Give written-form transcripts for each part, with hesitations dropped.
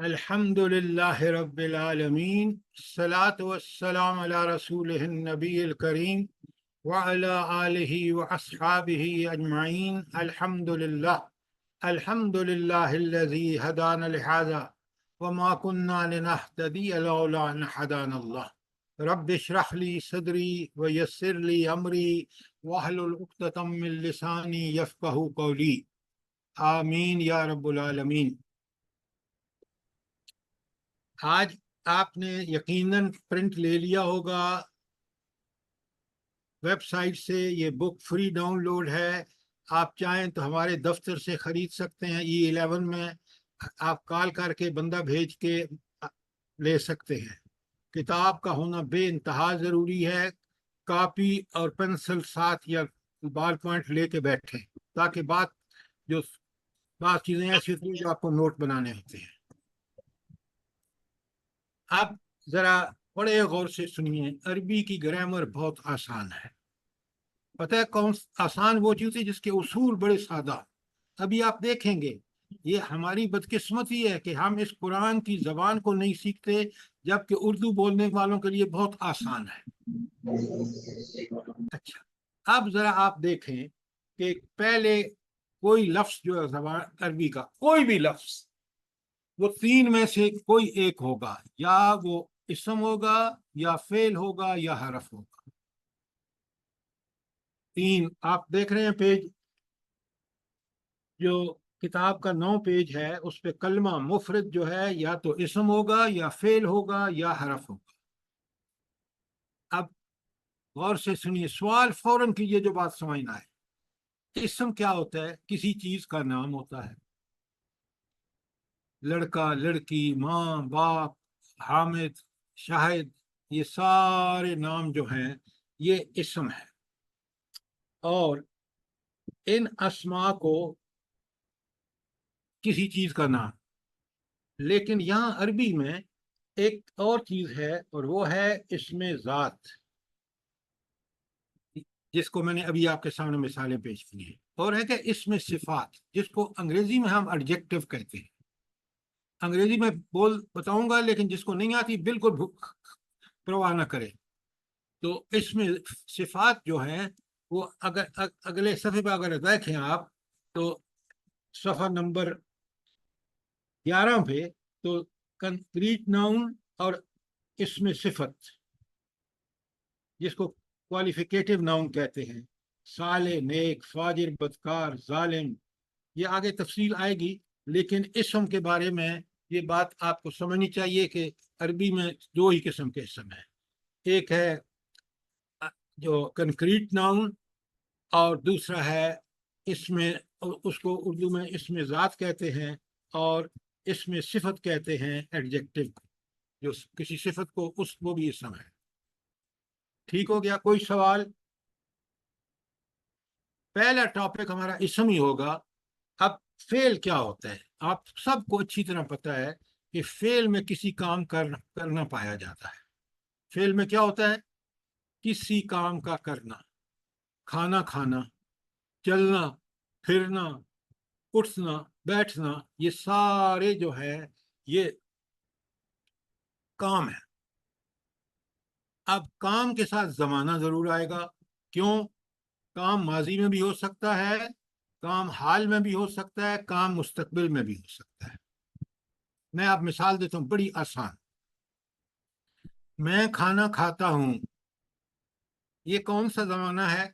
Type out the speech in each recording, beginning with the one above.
الحمد للہ رب العالمین، الصلاۃ والسلام علی رسولہ النبی الکریم وعلی آلہ واصحابہ اجمعین۔ الحمد للہ الذی ہدانا لہذا وما كنا لنہتدی لولا ان ہدانا اللہ۔ رب اشرح لی صدری ویسر لی امری واحلل عقدۃ من لسانی یفقہوا قولی، آمین یا رب العالمین۔ آج آپ نے یقیناً پرنٹ لے لیا ہوگا ویب سائٹ سے، یہ بک فری ڈاؤن لوڈ ہے۔ آپ چاہیں تو ہمارے دفتر سے خرید سکتے ہیں، E11 میں آپ کال کر کے بندہ بھیج کے لے سکتے ہیں۔ کتاب کا ہونا بے انتہا ضروری ہے۔ کاپی اور پنسل ساتھ یا بال پوائنٹ لے کے بیٹھیں، تاکہ بعض چیزیں ایسی ہوتی ہیں جو آپ کو نوٹ بنانے ہوتے ہیں۔ اب ذرا بڑے غور سے سنیے، عربی کی گرامر بہت آسان ہے۔ پتہ ہے کون آسان؟ وہ چیز ہے جس کے اصول بڑے سادہ۔ ابھی آپ دیکھیں گے، یہ ہماری بدقسمتی ہے کہ ہم اس قرآن کی زبان کو نہیں سیکھتے، جبکہ اردو بولنے والوں کے لیے بہت آسان ہے۔ اچھا، اب ذرا آپ دیکھیں کہ پہلے کوئی لفظ جو ہے زبان عربی کا، کوئی بھی لفظ، وہ تین میں سے کوئی ایک ہوگا، یا وہ اسم ہوگا یا فعل ہوگا یا حرف ہوگا۔ تین آپ دیکھ رہے ہیں پیج، جو کتاب کا 9 پیج ہے، اس پہ کلمہ مفرد جو ہے یا تو اسم ہوگا یا فعل ہوگا یا حرف ہوگا۔ اب غور سے سنیے، سوال فوراً کیجئے جو بات سمجھنا ہے۔ اسم کیا ہوتا ہے؟ کسی چیز کا نام ہوتا ہے۔ لڑکا، لڑکی، ماں، باپ، حامد، شاہد، یہ سارے نام جو ہیں یہ اسم ہے، اور ان اسماء کو کسی چیز کا نام۔ لیکن یہاں عربی میں ایک اور چیز ہے، اور وہ ہے اسم ذات، جس کو میں نے ابھی آپ کے سامنے مثالیں پیش کی ہیں، اور ہے کہ اسم صفات، جس کو انگریزی میں ہم ایڈجیکٹو کہتے ہیں۔ انگریزی میں بتاؤں گا، لیکن جس کو نہیں آتی بالکل پرواہ نہ کرے۔ تو اس میں صفات جو ہیں وہ اگلے صفحے پہ اگر دیکھیں آپ، تو صفحہ نمبر 11 پہ، تو کنکریٹ ناؤن اور اسم صفت، جس کو کوالیفیکیٹو ناؤن کہتے ہیں، صالح، نیک، فاجر، بدکار، ظالم، یہ آگے تفصیل آئے گی۔ لیکن اسم کے بارے میں یہ بات آپ کو سمجھنی چاہیے کہ عربی میں دو ہی قسم کے اسم ہیں، ایک ہے جو کنکریٹ ناؤن، اور دوسرا ہے اس کو اردو میں اسم ذات کہتے ہیں، اور اسم صفت کہتے ہیں ایڈجیکٹو، جو کسی صفت کو وہ بھی اسم ہے۔ ٹھیک ہو گیا؟ کوئی سوال؟ پہلا ٹاپک ہمارا اسم ہی ہوگا۔ اب فعل کیا ہوتا ہے؟ آپ سب کو اچھی طرح پتہ ہے کہ فعل میں کسی کام کرنا پایا جاتا ہے۔ فعل میں کیا ہوتا ہے؟ کسی کام کا کرنا، کھانا کھانا، چلنا پھرنا، اٹھنا بیٹھنا، یہ سارے جو ہے یہ کام ہے۔ اب کام کے ساتھ زمانہ ضرور آئے گا۔ کیوں؟ کام ماضی میں بھی ہو سکتا ہے، کام حال میں بھی ہو سکتا ہے، کام مستقبل میں بھی ہو سکتا ہے۔ میں آپ مثال دیتا ہوں بڑی آسان۔ میں کھانا کھاتا ہوں، یہ کون سا زمانہ ہے؟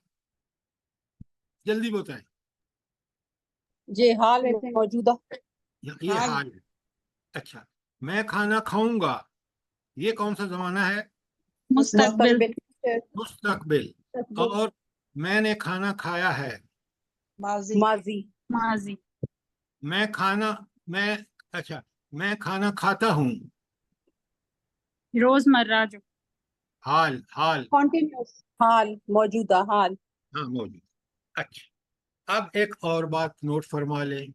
جلدی بتائیں۔ جی حال میں موجودہ، یہ حال ہے۔ اچھا، میں کھانا کھاؤں گا، یہ کون سا زمانہ ہے؟ مستقبل، مستقبل۔ اور میں نے کھانا کھایا ہے، ماضی، میں کھانا کھاتا ہوں، روزمرہ، جو حال کنٹینیوس، حال موجودہ حال۔ ہاں موجود۔ اچھا، اب ایک اور بات نوٹ فرما لیں۔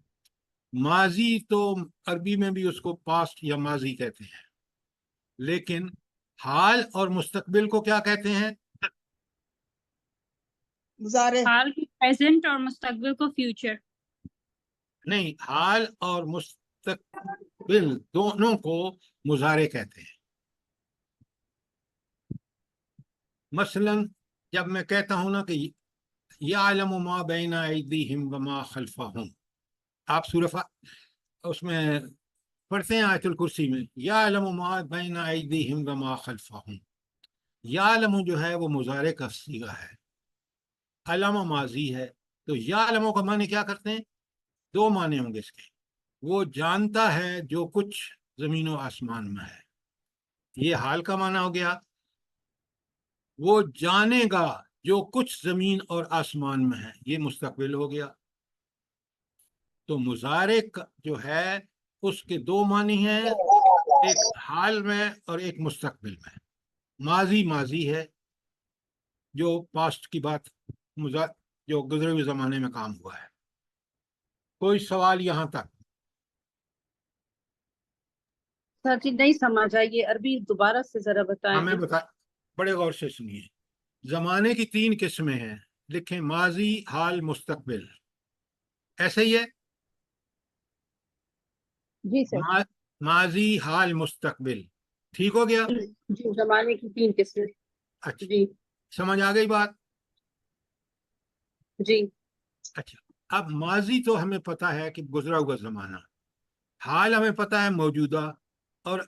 ماضی تو عربی میں بھی اس کو پاسٹ یا ماضی کہتے ہیں، لیکن حال اور مستقبل کو کیا کہتے ہیں؟ حال کو پریزنٹ اور مستقبل کو فیوچر۔ نہیں، حال اور मुस्तकबिल दोनों को मुजारे कहते हैं। मसलन जब मैं कहता हूं ना कि यालमु मा बैना अयदीहिम व मा खल्फहुम, आप उसमें पढ़ते हैं आयतुल कुर्सी में, यालमु मा बैना अयदीहिम व मा खल्फहुम। यालमु जो है वो मुजारे का सीगा है, अलम माजी है। तो यालमु का माने क्या करते हैं, दो माने होंगे इसके। वो जानता है जो कुछ जमीन और आसमान में है, ये हाल का माना हो गया। वो जानेगा जो कुछ जमीन और आसमान में है, ये मुस्तकबिल हो गया। तो मुजारे जो है उसके दो मानी हैं, एक हाल में और एक मुस्तकबिल में। माजी माजी है, जो पास्ट की बात, जो गुजरे हुए जमाने में काम हुआ है। कोई सवाल यहां तक? सर जी नहीं समझ आई, ये अरबी दोबारा से जरा बताएं। हमें बता, बड़े गौर से सुनिए। जमाने की तीन किस्में हैं, लिखें माजी हाल मुस्तकबिल, ऐसे ही है। जी सर। माजी हाल मुस्तकबिल, ठीक हो गया। जी, जमाने की तीन किस्में। अच्छा, जी समझ आ गई बात? जी अच्छा, अब माजी तो हमें पता है कि गुजरा हुआ जमाना, हाल हमें पता है मौजूदा, और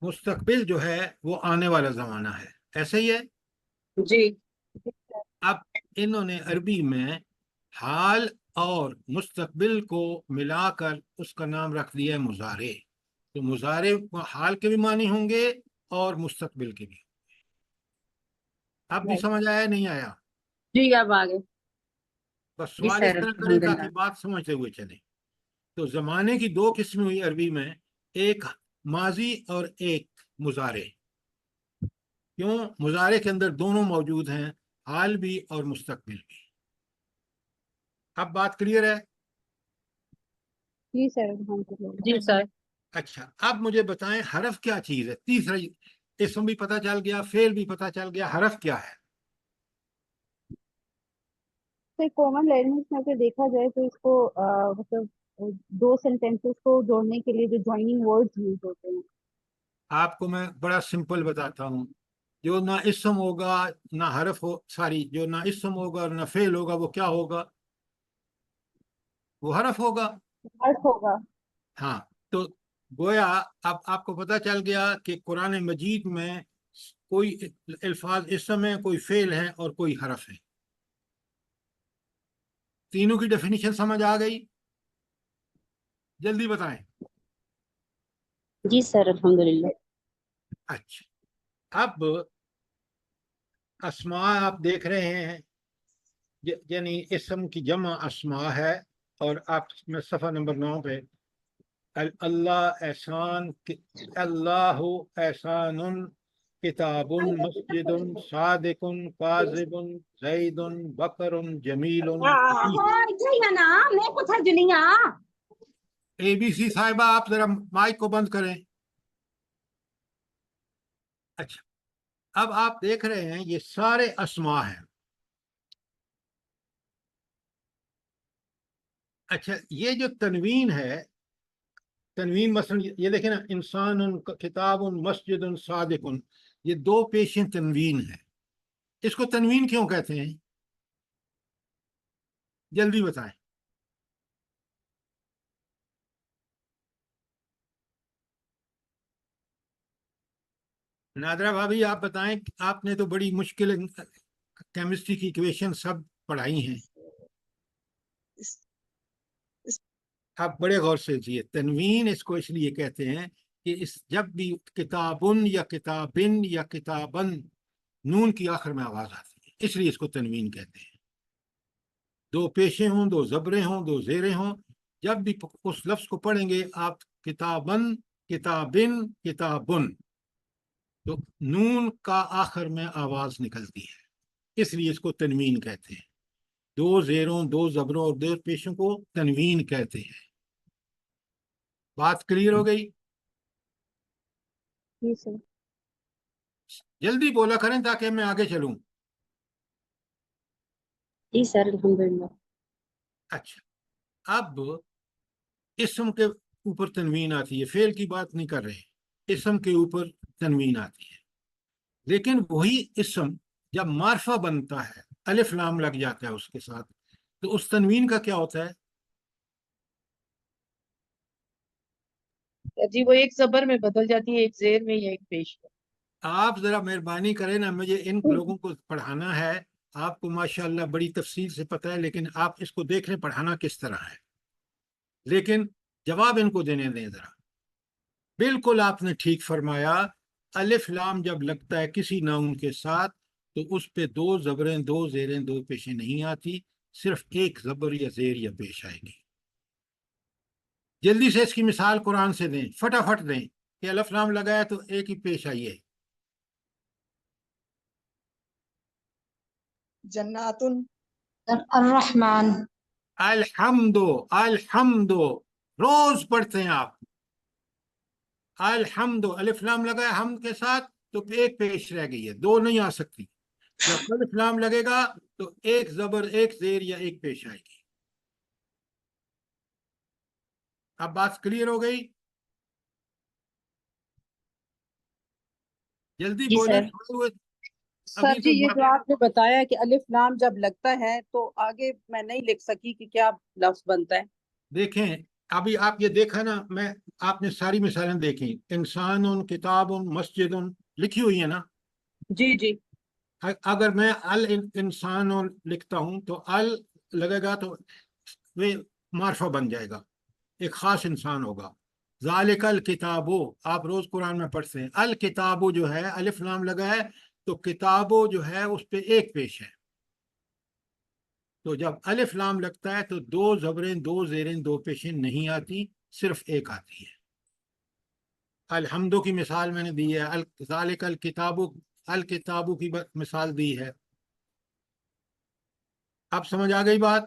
मुस्तकबिल जो है वो आने वाला जमाना है, ऐसे ही है। जी अब इन्होंने अरबी में हाल और मुस्तकबिल को मिलाकर उसका नाम रख दिया है मुजारे। तो मुजारे हाल के भी मानी होंगे और मुस्तकबिल के भी। अब भी समझ आया नहीं आया? जी, अब आ गए। बस जी सवाल इस सर, तरह करें ताकि अल्हम्दुलिल्लाह। बात समझते हुए चले। तो जमाने की दो किस्में हुई अरबी में, एक माजी और एक मुजारे। क्यों? मुजारे के अंदर दोनों मौजूद हैं, हाल भी और मुस्तकबिल भी। अब बात क्लियर है? जी सर, अल्हम्दुलिल्लाह। जी सर। अच्छा, अब मुझे बताएं हरफ क्या चीज है। तीसरा, इसम भी पता चल गया, फेल भी पता चल गया, हरफ क्या है? सर कॉमन लैंग्वेज में अगर देखा जाए तो इसको मतलब दो सेंटेंसेस को जोड़ने के लिए जो ज्वाइनिंग वर्ड्स यूज होते हैं। आपको मैं बड़ा सिंपल बताता हूँ। जो ना इसम होगा ना हरफ हो, सॉरी, जो ना इसम होगा और ना फेल होगा, वो क्या होगा? वो हरफ होगा। अर्थ होगा। हाँ, तो गोया अब आपको पता चल गया कि कुरान मजीद में कोई अल्फाज इसम है, कोई फेल है और कोई हरफ है। तीनों की डेफिनेशन समझ आ गई? जल्दी बताएं। जी सर, अल्हम्दुलिल्लाह। अच्छा, अब अस्मा आप देख रहे हैं, यानी इसम की जमा अस्मा है। और आप में सफ़ा नंबर 9 पे अल्लाह एहसान, अल्लाहु एहसानुन किताबुन मस्जिदुन सादिकुन काज़िबुन ज़ैदुन बकरुन जमीलुन ABC साहिबा, आप जरा माइक को बंद करें। अच्छा, अब आप देख रहे हैं ये सारे अस्मा हैं। अच्छा, ये जो तनवीन है, तनवीन मसलन ये देखें ना, इंसान किताब मस्जिद सादिकुन, ये दो पेश तनवीन है। इसको तनवीन क्यों कहते हैं? जल्दी बताएं। नादरा भाभी आप बताएं, आपने तो बड़ी मुश्किल केमिस्ट्री की इक्वेशन सब पढ़ाई हैं। आप बड़े गौर से जिए, तनवीन इसको इसलिए कहते हैं कि इस जब भी किताबुन या किताबिन या किताबन नून की आखिर में आवाज आती है, इसलिए इसको तनवीन कहते हैं। दो पेशे हों, दो जबरें हों, दो जेरें हों, जब भी उस लफ्ज को पढ़ेंगे आप, किताबन, किताबिन, किताबुन, तो नून का आखिर में आवाज निकलती है, इसलिए इसको तनवीन कहते हैं। दो जेरों, दो जबरों और दो पेशों को तनवीन कहते हैं। बात क्लियर हो गई? जी सर। जल्दी बोला करें ताकि मैं आगे चलूं। जी सर, अल्हम्दुलिल्लाह। अच्छा, अब इसम के اوپر تنوین آتی ہے، فعل کی بات نہیں کر رہے، اسم کے اوپر تنوین آتی ہے. لیکن وہی اسم جب معرفہ بنتا ہے، الف لام لگ جاتا ہے اس کے ساتھ، تو اس تنوین کا کیا ہوتا ہے؟ جی وہ ایک زبر میں بدل جاتی ہے، ایک زیر میں یا ایک پیش میں. آپ ذرا مہربانی کریں نا، مجھے ان لوگوں کو پڑھانا ہے. آپ کو ماشاءاللہ بڑی تفصیل سے پتہ ہے، لیکن آپ اس کو دیکھ لیں پڑھانا کس طرح ہے. لیکن جواب ان کو دینے دیں ذرا. بالکل آپ نے ٹھیک فرمایا، الف لام جب لگتا ہے کسی ناؤن کے ساتھ تو اس پہ دو زبریں، دو زیریں، دو پیشیں نہیں آتی، صرف ایک زبر یا زیر یا پیش آئے گی. جلدی سے اس کی مثال قرآن سے دیں، فٹافٹ دیں کہ الف لام لگایا تو ایک ہی پیش آئی ہے. جنات. الرحمن. الحمد، الحمد روز پڑھتے ہیں آپ. الحمد، الف لام لگا ہے حمد کے ساتھ تو ایک پیش رہ گئی ہے، دو نہیں آ سکتی. جب الف لام لگے گا تو ایک زبر، ایک زیر یا ایک پیش آئے گی. اب بات کلیئر ہو گئی؟ جلدی جی بولیں. سر. سر ابھی جی، یہ تو جو آپ نے بتایا کہ الف لام جب لگتا ہے تو آگے میں نہیں لکھ سکی کہ کیا لفظ بنتا ہے. دیکھیں، ابھی آپ یہ دیکھا نا، آپ نے ساری مثالیں دیکھیں. انسان، کتاب، مسجد لکھی ہوئی ہے نا. جی جی. اگر میں انسان لکھتا ہوں تو لگے گا تو وہ معرفہ بن جائے گا، ایک خاص انسان ہوگا. ذالک الکتابو، آپ روز قرآن میں پڑھتے ہیں، الکتابو جو ہے الف لام لگا ہے تو کتابو جو ہے اس پہ ایک پیش ہے. تو جب الف لام لگتا ہے تو دو زبریں، دو زیریں، دو پیشیں نہیں آتی، صرف ایک آتی ہے. الحمدو کی مثال میں نے دی ہے، ذالک الکتابو، الکتابو کی مثال دی ہے. اب سمجھ آ گئی بات؟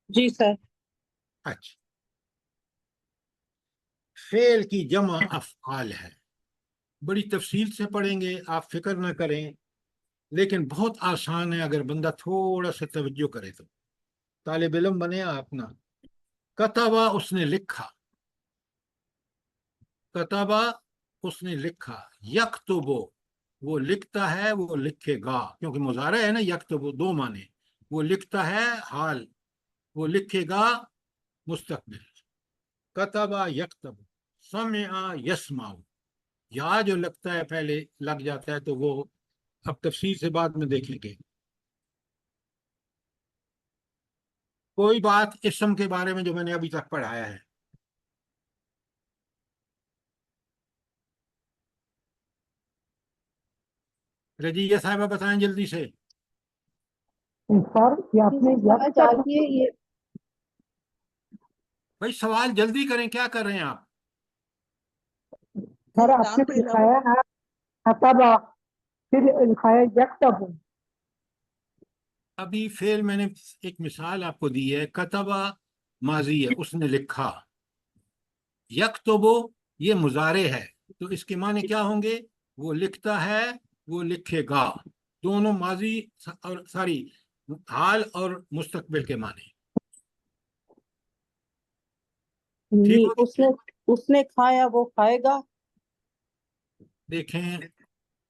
جی سر. اچھا، فعل کی جمع افعال ہے. بڑی تفصیل سے پڑھیں گے، آپ فکر نہ کریں، لیکن بہت آسان ہے اگر بندہ تھوڑا سا توجہ کرے تو. طالب علم بنے آپ نا. کتبہ، اس نے لکھا. کتبہ، اس نے لکھا. یکتبو، وہ لکھتا ہے، وہ لکھے گا، کیونکہ مضارع ہے نا. یکتبو دو معنی، وہ لکھتا ہے حال، وہ لکھے گا مستقبل. کتبہ یکتب، سمع یسمع. یا جو لگتا ہے پہلے لگ جاتا ہے تو وہ اب تفصیل سے بعد میں دیکھیں گے. کوئی بات اسم کے بارے میں جو میں نے ابھی تک پڑھایا ہے؟ رضیہ صاحبہ بتائیں جلدی سے. سر یہ آپ نے یہ بھائی سوال جلدی کریں، کیا کر رہے ہیں آپ؟ سر آپ نے لکھایا ہے کتبہ، پھر لکھایا یکتب. ابھی فعل میں نے ایک مثال آپ کو دی ہے، کتبہ ماضی ہے، اس نے لکھا. یکتبو یہ مضارع ہے، تو اس کے معنی کیا ہوں گے؟ وہ لکھتا ہے، وہ لکھے گا. دونوں ماضی اور حال اور مستقبل کے معنی. ٹھیک ہو؟ اس نے کھایا، وہ کھائے گا. دیکھیں،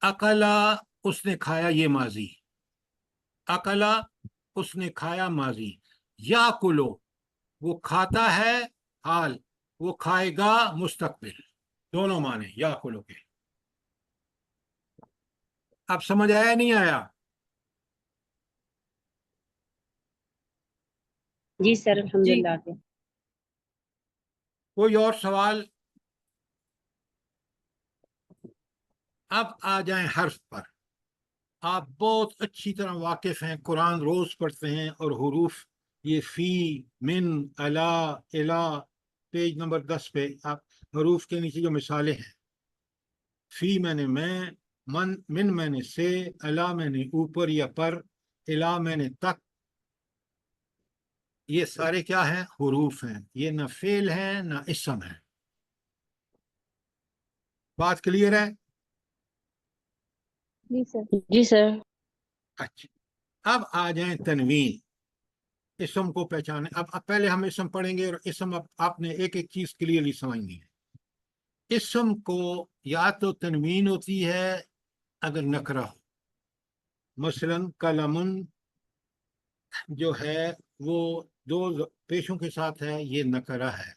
اکلا، اس نے کھایا، یہ ماضی. اکلا، اس نے کھایا، ماضی. یا کلو، وہ کھاتا ہے حال، وہ کھائے گا مستقبل. دونوں معنی یا کلو کے. اب سمجھ آیا نہیں آیا؟ جی سر، جی. الحمدللہ. کوئی اور سوال؟ اب آ جائیں حرف پر. آپ بہت اچھی طرح واقف ہیں، قرآن روز پڑھتے ہیں، اور حروف یہ فی، من، الا، الا، پیج نمبر 10 پہ آپ حروف کے نیچے جو مثالیں ہیں، فی میں نے میں، من میں نے سے، الا میں نے اوپر یا پر، الا میں نے تک. یہ سارے کیا ہیں؟ حروف ہیں. یہ نہ فعل ہیں نہ اسم ہے. بات کلیئر ہے؟ جی سر. جی سر. اچھا، اب آ جائیں تنوین. इसम को पहचाने। अब पहले हम इसम पढ़ेंगे और इसम आपने एक एक चीज क्लियरली समझनी है। इसम को या तो तनवीन होती है अगर नकरा हो, मसलन कलमुन जो है वो दो पेशों के साथ है, ये नकरा है।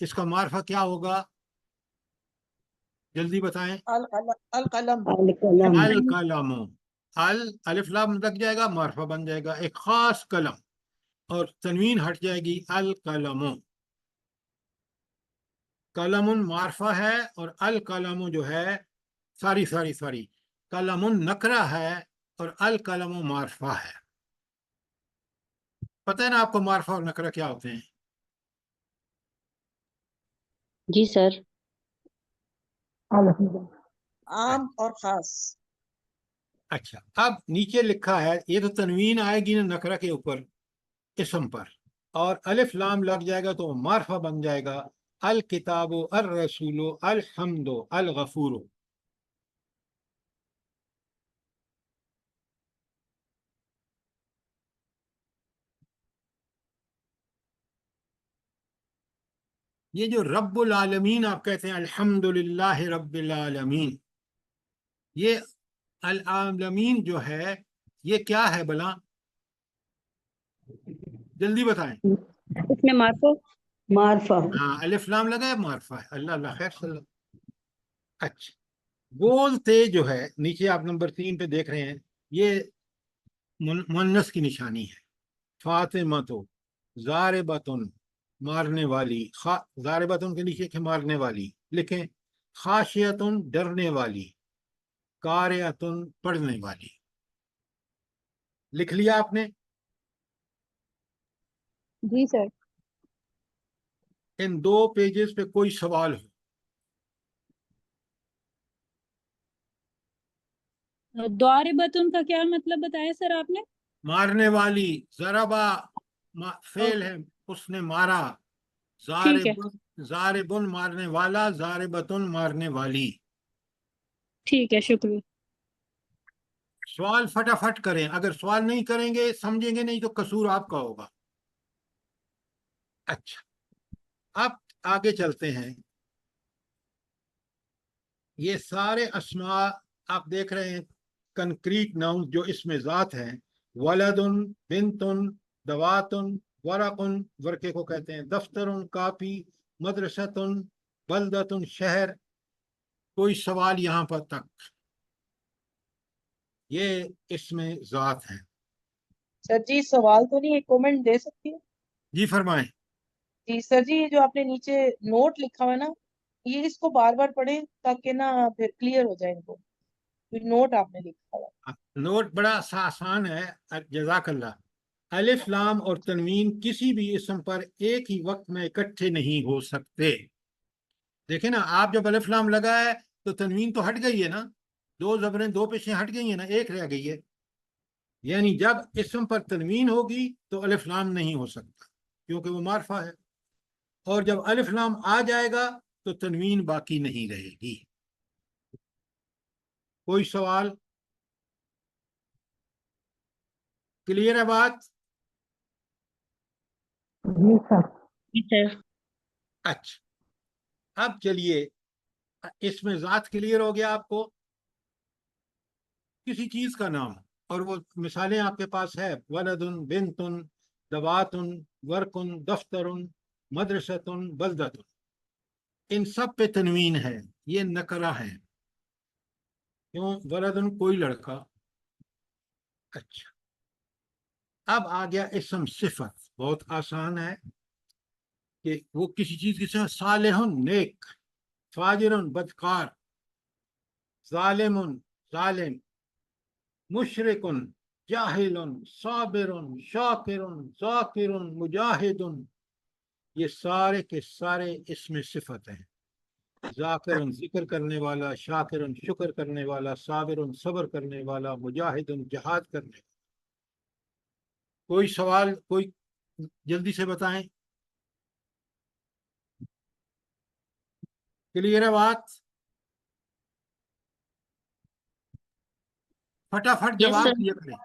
इसका मार्फा क्या होगा, जल्दी बताएं। अल कलम अल कलमो, अल अलिफ लाम लग जाएगा, मार्फा बन जाएगा एक खास कलम, और तनवीन हट जाएगी, अल कलमो। कलमुन मार्फा है और अल कलमो जो है सारी कलमुन नकरा है और अल कलमो मार्फा है। पता है ना आपको मार्फा और नकरा क्या होते हैं? जी सर। आम और खास। अच्छा, अब नीचे लिखा है, ये तो तनवीन आएगी ना नकरा के ऊपर इसम पर, और अलिफ लाम लग जाएगा तो मार्फा बन जाएगा, अल किताबो अल रसूलो अल हम्दो अल गफूरो। ये जो रब्बुल आलमीन आप कहते हैं, अल्हम्दुलिल्लाह रब्बिल आलमीन, ये अल आलमीन जो है ये क्या है भला, जल्दी बताएं। इसमें मार्फा। हाँ, अलिफ लाम लगा है, मार्फा है। अल्लाह अल्लाह खैर सल्लल्लाहु। अच्छा, बोलते जो है नीचे आप नंबर 3 पे देख रहे हैं, ये मुन्नस की निशानी है। फातिमा तो जारिबतुन मारने वाली, जारिबतुन के नीचे के मारने वाली लिखें, खाशियतुन डरने वाली, कारियतुन पढ़ने वाली। लिख लिया आपने? जी सर। इन 2 पेजेस पे कोई सवाल हो? द्वारिबतुन का क्या मतलब बताया सर आपने? मारने वाली, जराबा फेल है, उसने मारा। ठीक है, जारिबुन मारने वाला, जारिबतुन मारने वाली। ठीक है, शुक्रिया। सवाल फटाफट करें, अगर सवाल नहीं करेंगे समझेंगे नहीं तो कसूर आपका होगा। अच्छा, अब आगे चलते हैं। ये सारे अस्मा आप देख रहे हैं, कंक्रीट नाउन जो इसमें ज़ात हैं, वलदुन, बिंतुन, दवातुन, वरकुन, वर्के को कहते हैं, दफ्तरुन कापी, मदरसतुन बलदतुन शहर। कोई सवाल यहाँ पर तक? ये इसमें ज़ात है। सर जी सवाल तो नहीं, एक कमेंट दे सकती हूँ? जी फरमाएं। जी सर जी, ये जो आपने नीचे नोट लिखा हुआ है ना, ये इसको बार बार पढ़ें ताकि ना फिर क्लियर हो जाए इनको। नोट आपने लिखा हुआ है। नोट बड़ा आसान है, जज़ाकल्लाह। अलिफ लाम और तनवीन किसी भी इसम पर एक ही वक्त में इकट्ठे नहीं हो सकते। देखे ना, आप जब अलिफ लाम लगाए तो तनवीन तो हट गई है ना, 2 ज़बरें 2 पेशें हट गई है ना, एक रह गई है। यानी जब इसम पर तनवीन होगी तो अलिफ लाम नहीं हो सकता क्योंकि वो मार्फा है, और जब अलिफ लाम आ जाएगा तो तनवीन बाकी नहीं रहेगी। कोई सवाल? क्लियर है बात? जी सर। जी सर। अच्छा, अब चलिए, इसमें ज़ात क्लियर हो गया आपको, किसी चीज का नाम, और वो मिसालें आपके पास है, वलदुन, बिंतुन, दवातुन, वर्कुन, दफ्तरुन, मदरसतुन, बलदतुन। इन सब पे तनवीन है, ये नकरा है। क्यों? वलदुन कोई लड़का। अच्छा, अब आ गया इसम सिफत, बहुत आसान है कि वो किसी चीज की सिफत, सालेहुन नेक, फाजिरुन बदकार, जालिमुन जालिम, मुशरिकुन जाहिलुन, साबिरुन शाकिरुन, जाकिरुन मुजाहिदुन। ये सारे के सारे इसमें सिफत हैं। जाकिरुन जिक्र करने वाला, शाकिरुन शुक्र करने वाला, साबिरुन सब्र करने वाला, मुजाहिदुन जिहाद करने वाला। कोई सवाल? कोई जल्दी से बताएं। क्लियर है बात? फटाफट यस जवाब सर। दिया करें।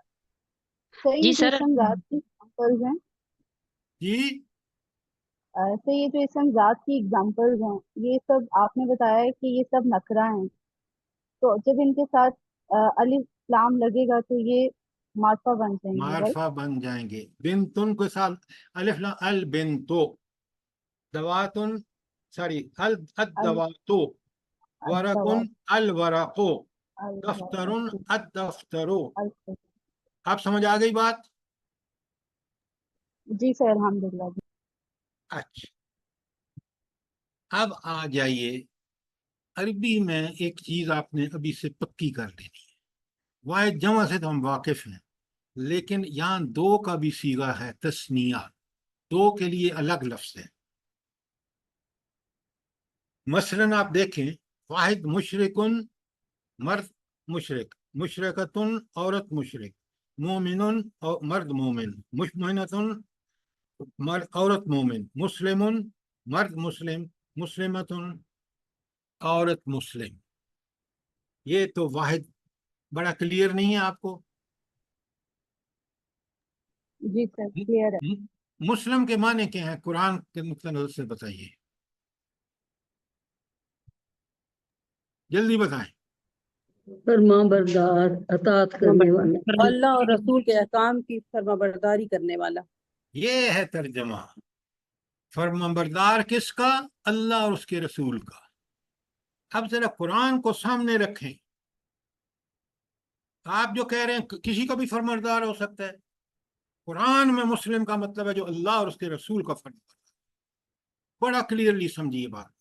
सही जी है, सर। इसम ज़ात की एग्जांपल्स हैं जी ऐसे ये जो इसम ज़ात की एग्जांपल्स हैं ये सब आपने बताया है कि ये सब नकरा हैं, तो जब इनके साथ अलिफ लाम लगेगा तो ये मार्फा बन जाएंगे, राइट? मारफा बन जाएंगे। बिनतुन के साथ अलिफ लाम, अल बिनतो, दवातुन, सॉरी अल अद दवातो, वरकुन अल वरको, दफ्तरुन अद दफ्तरो। आप समझ आ गई बात? जी सर, अल्हम्दुलिल्लाह। अच्छा, अब आ जाइए, अरबी में एक चीज आपने अभी से पक्की कर लेनी है। वाहिद जमा से तो हम वाकिफ हैं, लेकिन यहाँ दो का भी सीगा है, तस्निया, दो के लिए अलग लफ्ज है। मसलन आप देखें, वाहिद मुशरिकुन मर्द मुशरिक, मुशरिकतुन औरत मुशरिक, मोमिनुन और मर्द मोमिन, मुशमिनतुन मर्द औरत मोमिन, मुस्लिमुन मर्द मुस्लिम, मुस्लिमतुन औरत मुस्लिम। ये तो वाहिद बड़ा क्लियर नहीं है आपको? जी सर, क्लियर है। मुस्लिम के माने क्या है कुरान के नुक्ते नजर से बताइए, जल्दी बताएं। फर्मा बरदार, अतात करने वाला। अल्लाह और रसूल के अहकाम की फर्माबरदारी करने वाला। ये है तर्जमा। फर्माबरदार किसका? अल्लाह और उसके रसूल का। अब जरा कुरान को सामने रखें। आप जो कह रहे हैं किसी का भी फर्माबरदार हो सकता है, कुरान में मुस्लिम का मतलब है जो अल्लाह और उसके रसूल का फर्माबरदार। बड़ा क्लियरली समझिए बात।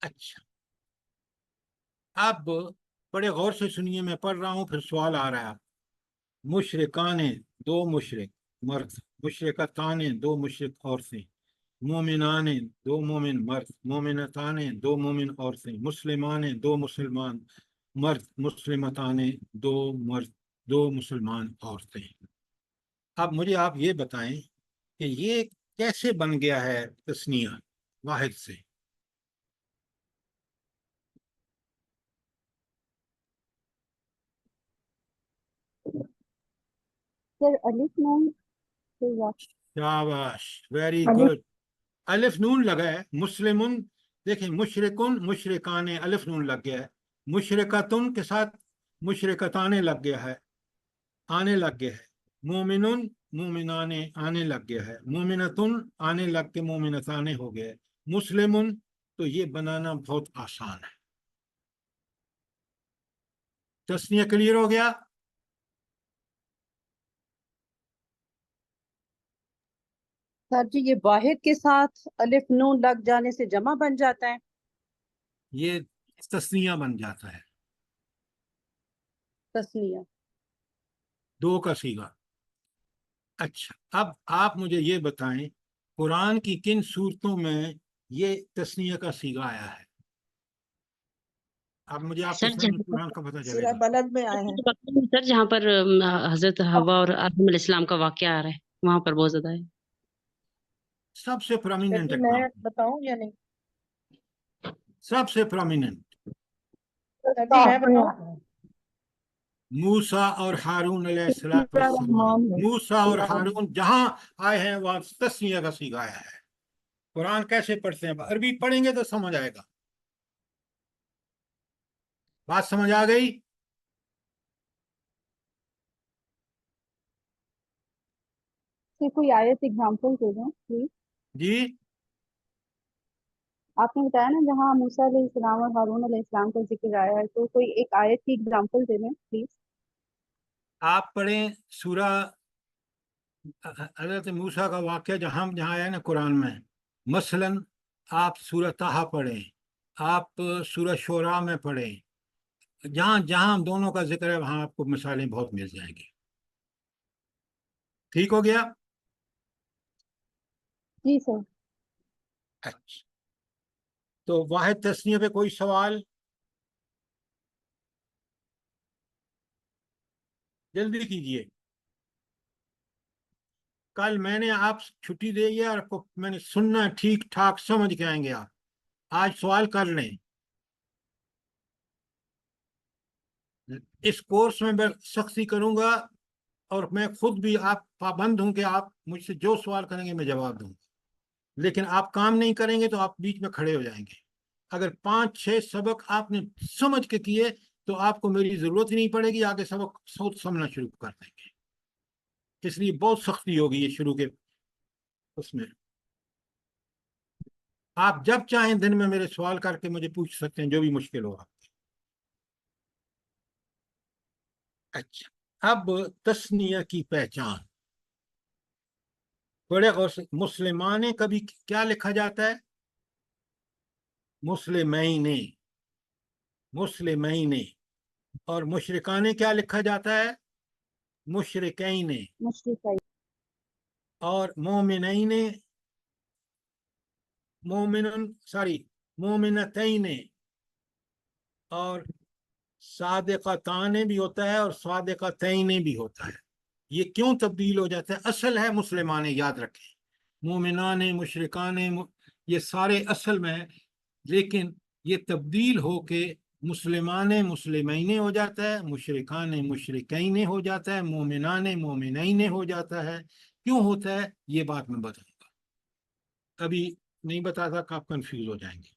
अच्छा, अब बड़े गौर से सुनिए, मैं पढ़ रहा हूं, फिर सवाल आ रहा है। मुशरिकाने, दो मुशरिक मर्द, मुशरिकताने, दो मुशरिक औरतें, मोमिनाने, दो मोमिन मर्द, मोमिनताने, दो मोमिन औरतें, मुस्लिमाने, दो मुसलमान मर्द, मुस्लिमताने, दो मर्द, दो मुसलमान औरतें। अब मुझे आप ये बताएं कि ये कैसे बन गया है तस्निया वाहिद से? सर अलिफ नून से शाबाश, वेरी अलिफ गुड। अलिफ नून लगा है। मुस्लिमुन, देखें, मुशरिकुन मुशरिकाने, अलिफ नून लग गया है। मुशरिकतुन के साथ मुशरिकताने लग गया है, आने लग गया है। मोमिनुन मोमिनाने आने लग गया है। मोमिनतुन आने लग के मोमिनताने हो गया है। मुस्लिमुन, तो ये बनाना बहुत आसान है। तस्निया क्लियर हो गया? सर जी, ये वाहिद के साथ अलिफ नून लग जाने से जमा बन जाता है? ये तस्निया बन जाता है, तस्निया। दो का सीगा। अच्छा, अब आप मुझे ये बताएं, कुरान की किन सूरतों में ये तस्निया का सीगा आया है? अब मुझे आपके सर सामने जहाँ कुरान का पता सूरह चलेगा। बलद में आए हैं। सर जहाँ पर हजरत हवा और आदम अलैहिस्सलाम का वाकया आ रहा है, वहां पर बहुत ज्यादा है। सबसे सर प्रोमिनेंट जी मैं एग्जाम्पल, बताऊं या नहीं? सबसे प्रोमिनेंट, सर जी मैं बताऊं? मूसा और हारून अलैहिस्सलाम। मूसा और हारून जहां आए हैं वहां तस्निया का सीगा आया है। कुरान कैसे पढ़ते हैं? अरबी पढ़ेंगे तो समझ आएगा। बात समझ आ गई? से कोई आयत एग्जांपल दे दें प्लीज। जी, आपने बताया ना जहाँ मूसा अलैहिस्सलाम और हारून अलैहिस्सलाम का जिक्र आया है, तो कोई एक आयत की एग्जांपल दे दें प्लीज। आप पढ़ें सूरा हजरत मूसा का वाक़या जहाँ जहाँ आया ना कुरान में। मसलन आप सूरह ताहा पढ़ें, आप सूरह शोरा में पढ़ें, जहाँ जहाँ दोनों का जिक्र है वहाँ आपको मिसालें बहुत मिल जाएंगी। ठीक हो गया? जी सर। अच्छा, तो वाहिद तस्निया पे कोई सवाल? जल्दी कीजिए। कल मैंने आप छुट्टी दे दिया और आपको मैंने सुनना, ठीक ठाक समझ के आएंगे आप। आज सवाल कर लें। इस कोर्स में मैं सख्ती करूंगा اور میں خود بھی آپ پابند ہوں کہ آپ مجھ سے جو سوال کریں گے میں جواب دوں گا، لیکن آپ کام نہیں کریں گے تو آپ بیچ میں کھڑے ہو جائیں گے۔ اگر 5-6 سبق آپ نے سمجھ کے کیے تو آپ کو میری ضرورت ہی نہیں پڑے گی، آگے سبق خود سمجھنا شروع کر دیں گے۔ اس لیے بہت سختی ہوگی یہ شروع کے اس میں۔ آپ جب چاہیں دن میں میرے سوال کر کے مجھے پوچھ سکتے ہیں، جو بھی مشکل ہو آپ کی۔ اچھا، اب تثنیہ کی پہچان بڑے غور سے، مسلمانے کبھی کیا لکھا جاتا ہے؟ مسلمین، مسلمین۔ اور مشرکانے کیا لکھا جاتا ہے؟ مشرکین۔ مشرقی، اور مومنین، مومنتین، اور صادقتان بھی ہوتا ہے اور صادقتین بھی ہوتا ہے۔ یہ کیوں تبدیل ہو جاتا ہے؟ اصل ہے مسلمان، یاد رکھیں، مومنان، مشرکان، یہ سارے اصل میں ہیں، لیکن یہ تبدیل ہو کے مسلمان مسلمین ہو جاتا ہے، مشرکان مشرکین ہو جاتا ہے، مومنان مومنین ہو جاتا ہے۔ کیوں ہوتا ہے یہ بات میں بتاؤں گا، ابھی نہیں بتاتا کہ آپ کنفیوز ہو جائیں گے۔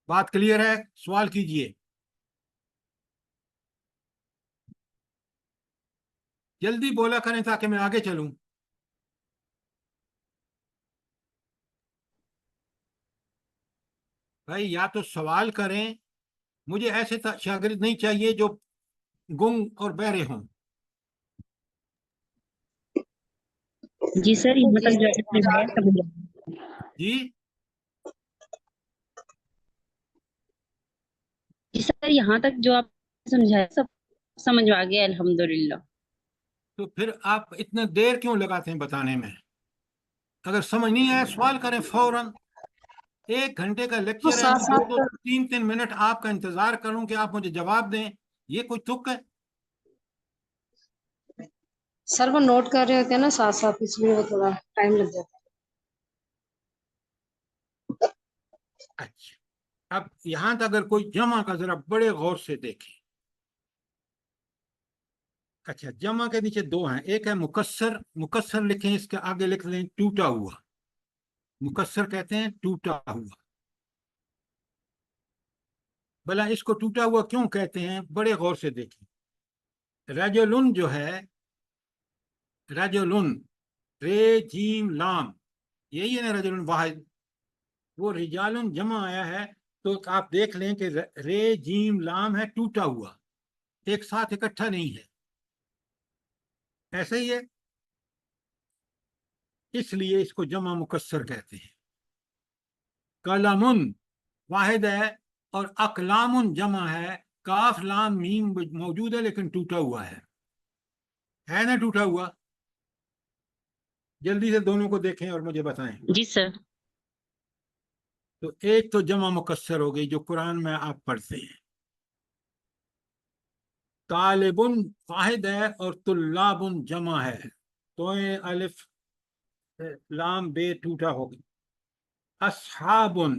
بات کلیئر ہے؟ سوال کیجئے، جلدی بولا کریں تاکہ میں آگے چلوں۔ بھائی یا تو سوال کریں، مجھے ایسے شاگرد نہیں چاہیے جو گنگ اور بہرے ہوں۔ جی سر، یہاں تک جو آپ نے سمجھایا سمجھ آ گیا۔ جی جی سر، یہاں تک جو آپ نے سمجھایا سب سمجھ آ گیا الحمدللہ۔ تو پھر آپ اتنا دیر کیوں لگاتے ہیں بتانے میں؟ اگر سمجھ نہیں آیا سوال کریں فوراً۔ 1 گھنٹے کا لیکچر ہے، میں 2-3 منٹ آپ کا انتظار کروں کہ آپ مجھے جواب دیں، یہ کوئی تک ہے؟ سر وہ نوٹ کر رہے ہوتے ہیں نا ساتھ ساتھ، اس لیے وہ تھوڑا ٹائم لگ جاتا ہے۔ اچھا، اب یہاں تک اگر کوئی جمع کا ذرا بڑے غور سے دیکھیں۔ اچھا، جمع کے نیچے 2 ہیں، ایک ہے مکسر، مکسر لکھیں، اس کے آگے لکھ لیں ٹوٹا ہوا۔ مکسر کہتے ہیں ٹوٹا ہوا۔ بھلا اس کو ٹوٹا ہوا کیوں کہتے ہیں؟ بڑے غور سے دیکھیں۔ رجلن جو ہے، رجلن، رے جیم لام، یہی ہے نا رجلن واحد، وہ رجالن جمع آیا ہے، تو آپ دیکھ لیں کہ رے جیم لام ہے ٹوٹا ہوا، ایک ساتھ اکٹھا نہیں ہے، ایسا ہی ہے، اس لیے اس کو جمع مکسر کہتے ہیں۔ کلمن واحد ہے اور اقلام جمع ہے، کاف لام میم موجود ہے لیکن ٹوٹا ہوا ہے نا ٹوٹا ہوا؟ جلدی سے دونوں کو دیکھیں اور مجھے بتائیں۔ جی سر۔ تو ایک تو جمع مکسر ہو گئی جو قرآن میں آپ پڑھتے ہیں، طالبن واحد ہے اور طلابن جمع ہے، تو الف لام بے ٹوٹا ہو گئی۔ اصحابن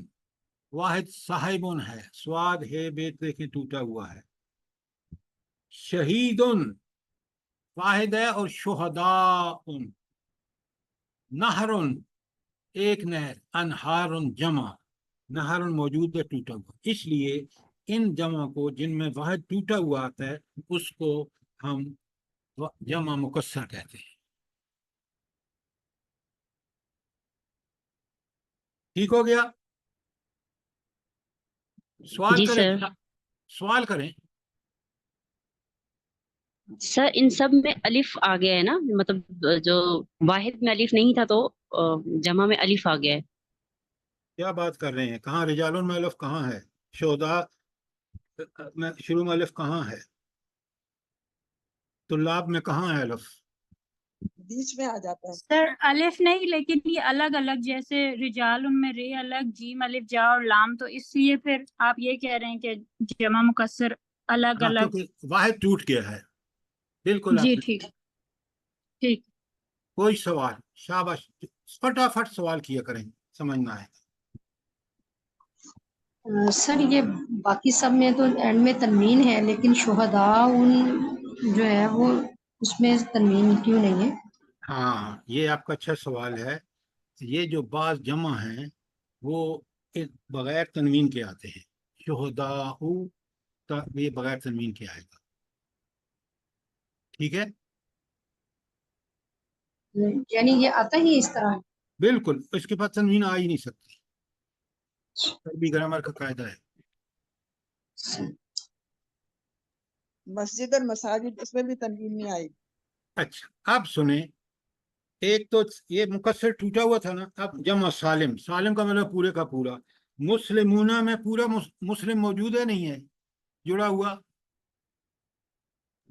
واحد صاحبن ہے، سواد ہے بے دیکھیں ٹوٹا ہوا ہے۔ شہیدن واحد ہے اور شہداء، نہرن ایک نہر، انہارن جمع، نہرن موجود ہے ٹوٹا ہوا، اس لیے ان جمع کو جن میں واحد ٹوٹا ہوا آتا ہے اس کو ہم جمع مکسر کہتے ہیں۔ ٹھیک ہو گیا؟ سوال جی کریں، سر۔ سوال کریں۔ سر ان سب میں الف آ گیا ہے نا، مطلب جو واحد میں الف نہیں تھا تو جمع میں الف آ گیا ہے۔ کیا بات کر رہے ہیں؟ کہاں رجالن میں الف کہاں ہے؟ شہداء میں شروع میں الف کہاں ہے؟ طلاب میں کہاں ہے الف؟ بیچ میں آ جاتا ہے سر الف نہیں، لیکن یہ الگ الگ، جیسے رجال ان میں رے الگ، جیم الف جا اور لام، تو اس لیے پھر آپ یہ کہہ رہے ہیں کہ جمع مکسر الگ ہاں، الگ۔ کیونکہ واحد ٹوٹ گیا ہے، بالکل۔ جی آپ نے ٹھیک ٹھیک۔ کوئی سوال؟ شاباش، فٹافٹ سوال کیا کریں، سمجھنا ہے۔ سر یہ باقی سب میں تو اینڈ میں تنوین ہے، لیکن شہداء ان जो है वो उसमें तनवीन क्यों नहीं है? हाँ, ये आपका अच्छा सवाल है। ये जो बाज जमा हैं वो बगैर तनवीन के आते हैं। शुहदाउ, ये बगैर तनवीन के आएगा। ठीक है, यानी ये आता ही इस तरह है। बिल्कुल, इसके पास तनवीन आ ही नहीं सकती। अरबी ग्रामर का कायदा है। मस्जिद और मसाजिद, इसमें भी तनवीन नहीं आई। अच्छा, अब सुने, एक तो ये मुकस्सर टूटा हुआ था ना, अब जमा सालिम, सालिम का मतलब पूरे का पूरा। मुस्लिमूना में पूरा मुस्लिम मौजूद है, नहीं है जुड़ा हुआ?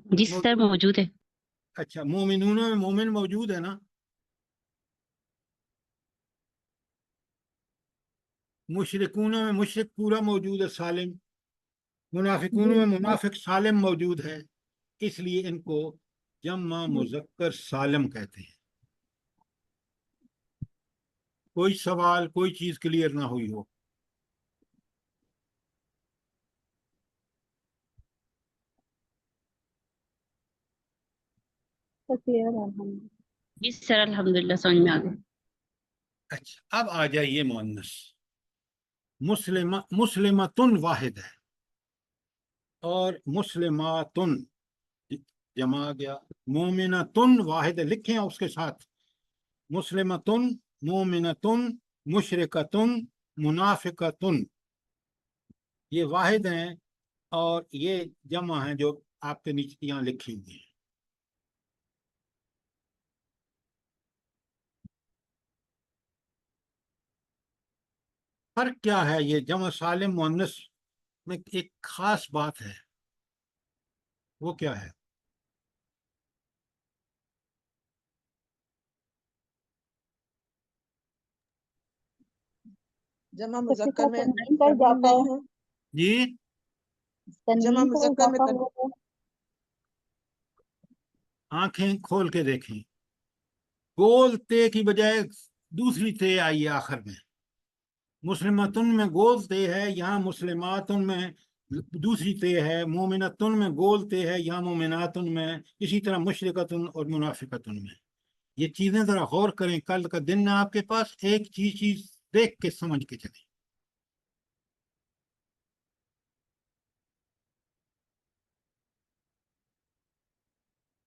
जी सर मौजूद है। अच्छा, मोमिनूना में मोमिन मौजूद है ना? मुशरिकूना में मुशरिक पूरा मौजूद है, सालिम। मुनाफिकून में मुनाफिक सालिम मौजूद है। इसलिए इनको जम्मा मुज़क्कर सालिम कहते हैं। कोई सवाल, कोई चीज क्लियर ना हुई हो? तो क्लियर है हम। जी सर अल्हम्दुलिल्लाह समझ में आ गया। अच्छा, अब आ जाइए मुअन्नस। मुस्लिमतुन वाहिद है और मुस्लिमातुन जमा आ गया। मोमिनतुन वाहिद है, लिखें उसके साथ। मुस्लिमतुन, मोमिनतुन, मुशरिकतुन, मुनाफिकतुन, ये वाहिद हैं और ये जमा हैं जो आपके नीचे यहाँ लिखी हुई है। फर्क क्या है? ये जमा सालिम मुअन्नस में एक खास बात है, वो क्या है? जमा इसके मुज़क्कर साथ में तनवीन का तनवीन इजाफा नहीं है। जी, जमा तनवीन का मुज़क्कर में इजाफा हुआ है। आंखें खोल के देखें, गोल ते की बजाय दूसरी ते आई है आखिर में। मुस्लिमतुन में गोल ते है, यहाँ मुस्लिमातुन में दूसरी ते है। मोमिनतुन में गोल ते है, यहाँ मोमिनातुन में। इसी तरह मुशरिकतुन और मुनाफिकतुन में। ये चीजें जरा गौर करें, कल का दिन है आपके पास, एक चीज चीज देख के समझ के चलें।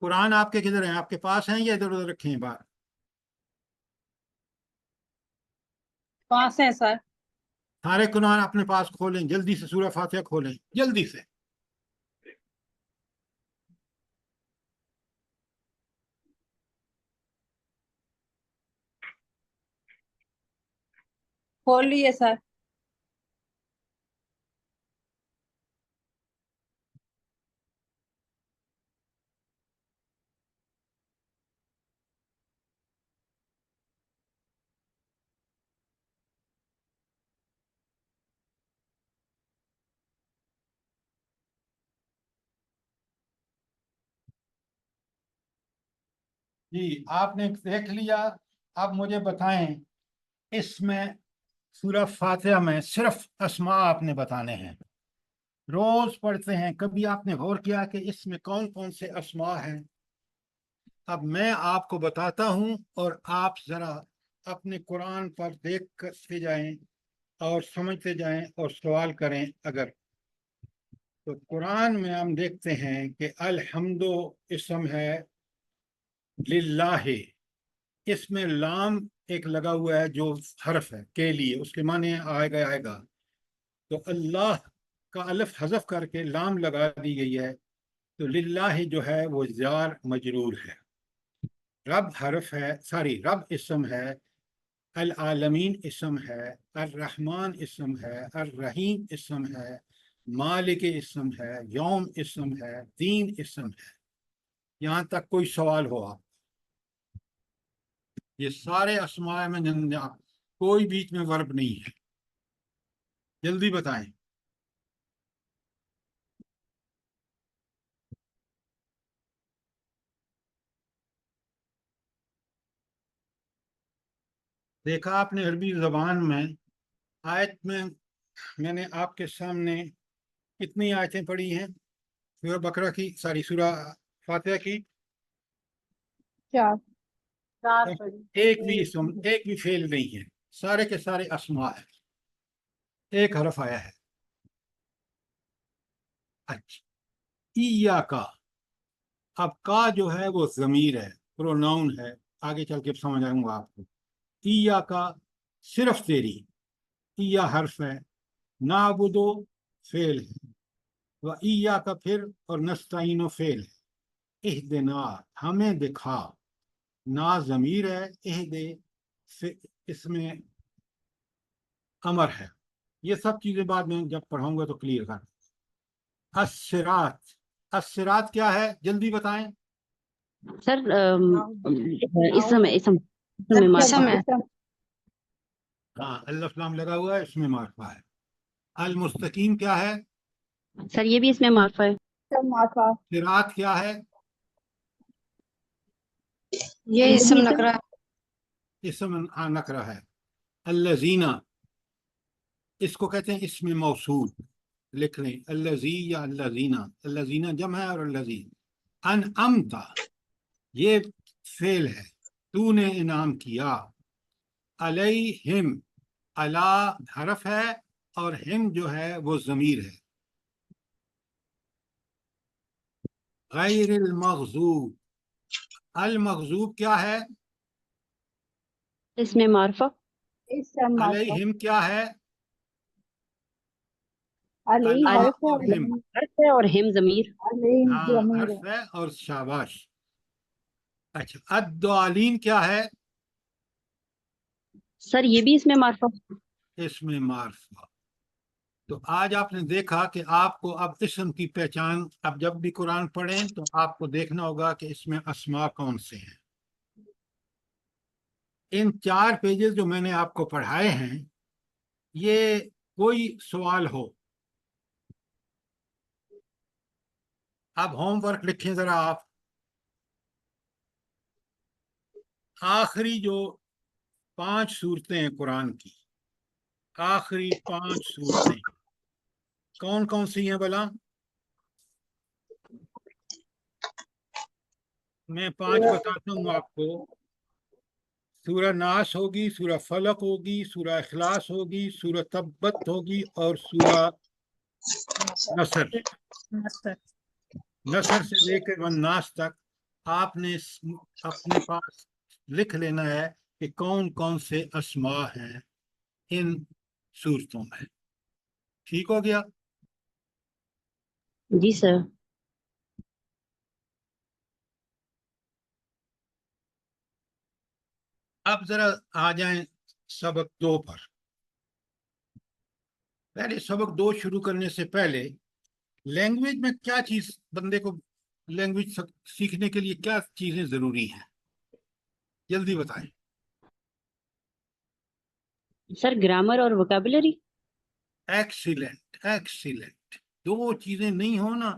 कुरान आपके किधर हैं? आपके पास हैं या इधर उधर रखे हैं बाहर? पास है सर। सारे कुरान अपने पास खोलें, जल्दी से सूरह फातिहा खोलें, जल्दी से। खोल लिए सर। जी, आपने देख लिया। अब मुझे बताएं, इसमें सूरह फातिहा में सिर्फ अस्मा आपने बताने हैं, रोज पढ़ते हैं। कभी आपने गौर किया कि इसमें कौन कौन से अस्मा हैं? अब मैं आपको बताता हूं और आप जरा अपने कुरान पर देख करते जाएं और समझते जाएं और सवाल करें अगर। तो कुरान में हम देखते हैं कि अल-हम्दु इसम है लिल्लाहि, इसमें लाम एक लगा हुआ है जो हर्फ है के लिए, उसके माने आएगा। तो अल्लाह का अलिफ हज़फ करके लाम लगा दी गई है, तो लिल्लाहि जो है वो जार मजरूर है। रब हर्फ है, सॉरी, रब इसम है, अल आलमीन इसम है, अर रहमान इसम है, अर रहीम इसम है, मालिक इसम है, यौम इसम है, दीन इसम है। यहाँ तक कोई सवाल हो आप? ये सारे अस्मा में कोई बीच में वर्ब नहीं है, जल्दी बताएं। देखा आपने अरबी जबान में आयत में? मैंने आपके सामने कितनी आयतें पढ़ी हैं सूरह बकरा की, सारी सूरह فاتحہ کی चार चार पढ़ी। ایک بھی اسم ایک بھی فعل نہیں ہے، سارے کے سارے اسماء ہے، ایک حرف آیا ہے. اچھا ایاکا، اب کا جو ہے وہ ضمیر ہے، پروناؤن ہے، آگے چل کے سمجھ آؤں گا آپ کو. ایاکا صرف تیری، ایا حرف ہے، نعبدو فعل ہے، و ایاکا پھر، اور نستعین فعل ہے. اہدنا ہمیں دکھا، نا ضمیر ہے، اہدے اس میں امر ہے. یہ سب چیزیں بعد میں جب پڑھاؤں گا تو کلیئر کر. الصراط، الصراط کیا ہے جلدی بتائیں. سر اسم اسم اسم معرفہ. اسم ہاں الف لام لگا ہوا ہے، اس میں معرفہ ہے. المستقیم کیا ہے، سر یہ بھی اس میں معرفہ ہے. اسم معرفہ صراط کیا ہے، ये इसम इसम- नकरा اسم نکرہ ہے. الذین، اس کو کہتے ہیں اسم موصول، لکھ لیں الذی یا الذین، الذین جمع ہے اور الذی. انعمت یہ فعل ہے، تو نے انعام کیا. علیہم، علی حرف ہے اور ہم جو ہے وہ ضمیر ہے. غیر المغضوب، المغضوب کیا ہے، اس میں معرفہ. اسم معرفہ علیہم کیا ہے، علی علی حرف ہے اور ہم. حرف ہے اور ہم ضمیر. علی ہاں ضمیر حرف ہے اور شاباش. اچھا الدالین کیا ہے، سر یہ بھی اس میں معرفہ. اس میں معرفہ. تو آج آپ نے دیکھا کہ آپ کو اب اسم کی پہچان، اب جب بھی قرآن پڑھیں تو آپ کو دیکھنا ہوگا کہ اس میں اسماء کون سے ہیں. ان 4 پیجز جو میں نے آپ کو پڑھائے ہیں، یہ کوئی سوال ہو، اب ہوم ورک لکھیں ذرا آپ. آخری جو 5 صورتیں ہیں قرآن کی، آخری 5 صورتیں کون کون سی ہیں بلا؟ میں 5 بتاتا ہوں آپ کو. سورہ ناس ہوگی، سورہ فلق ہوگی، سورہ اخلاص ہوگی، سورہ تبت ہوگی، اور سورہ نصر. نصر سے لے کر والناس تک آپ نے اپنے پاس لکھ لینا ہے کہ کون کون سے اسماء ہیں ان صورتوں میں. ٹھیک ہو گیا؟ جی سر. اب ذرا آ جائیں سبق 2 پر. پہلے سبق 2 شروع کرنے سے پہلے لینگویج میں کیا چیز بندے کو، لینگویج سیکھنے کے لیے کیا چیزیں ضروری ہیں، جلدی بتائیں. سر گرامر اور ووکیبلری. Excellent, excellent. 2 چیزیں نہیں ہونا.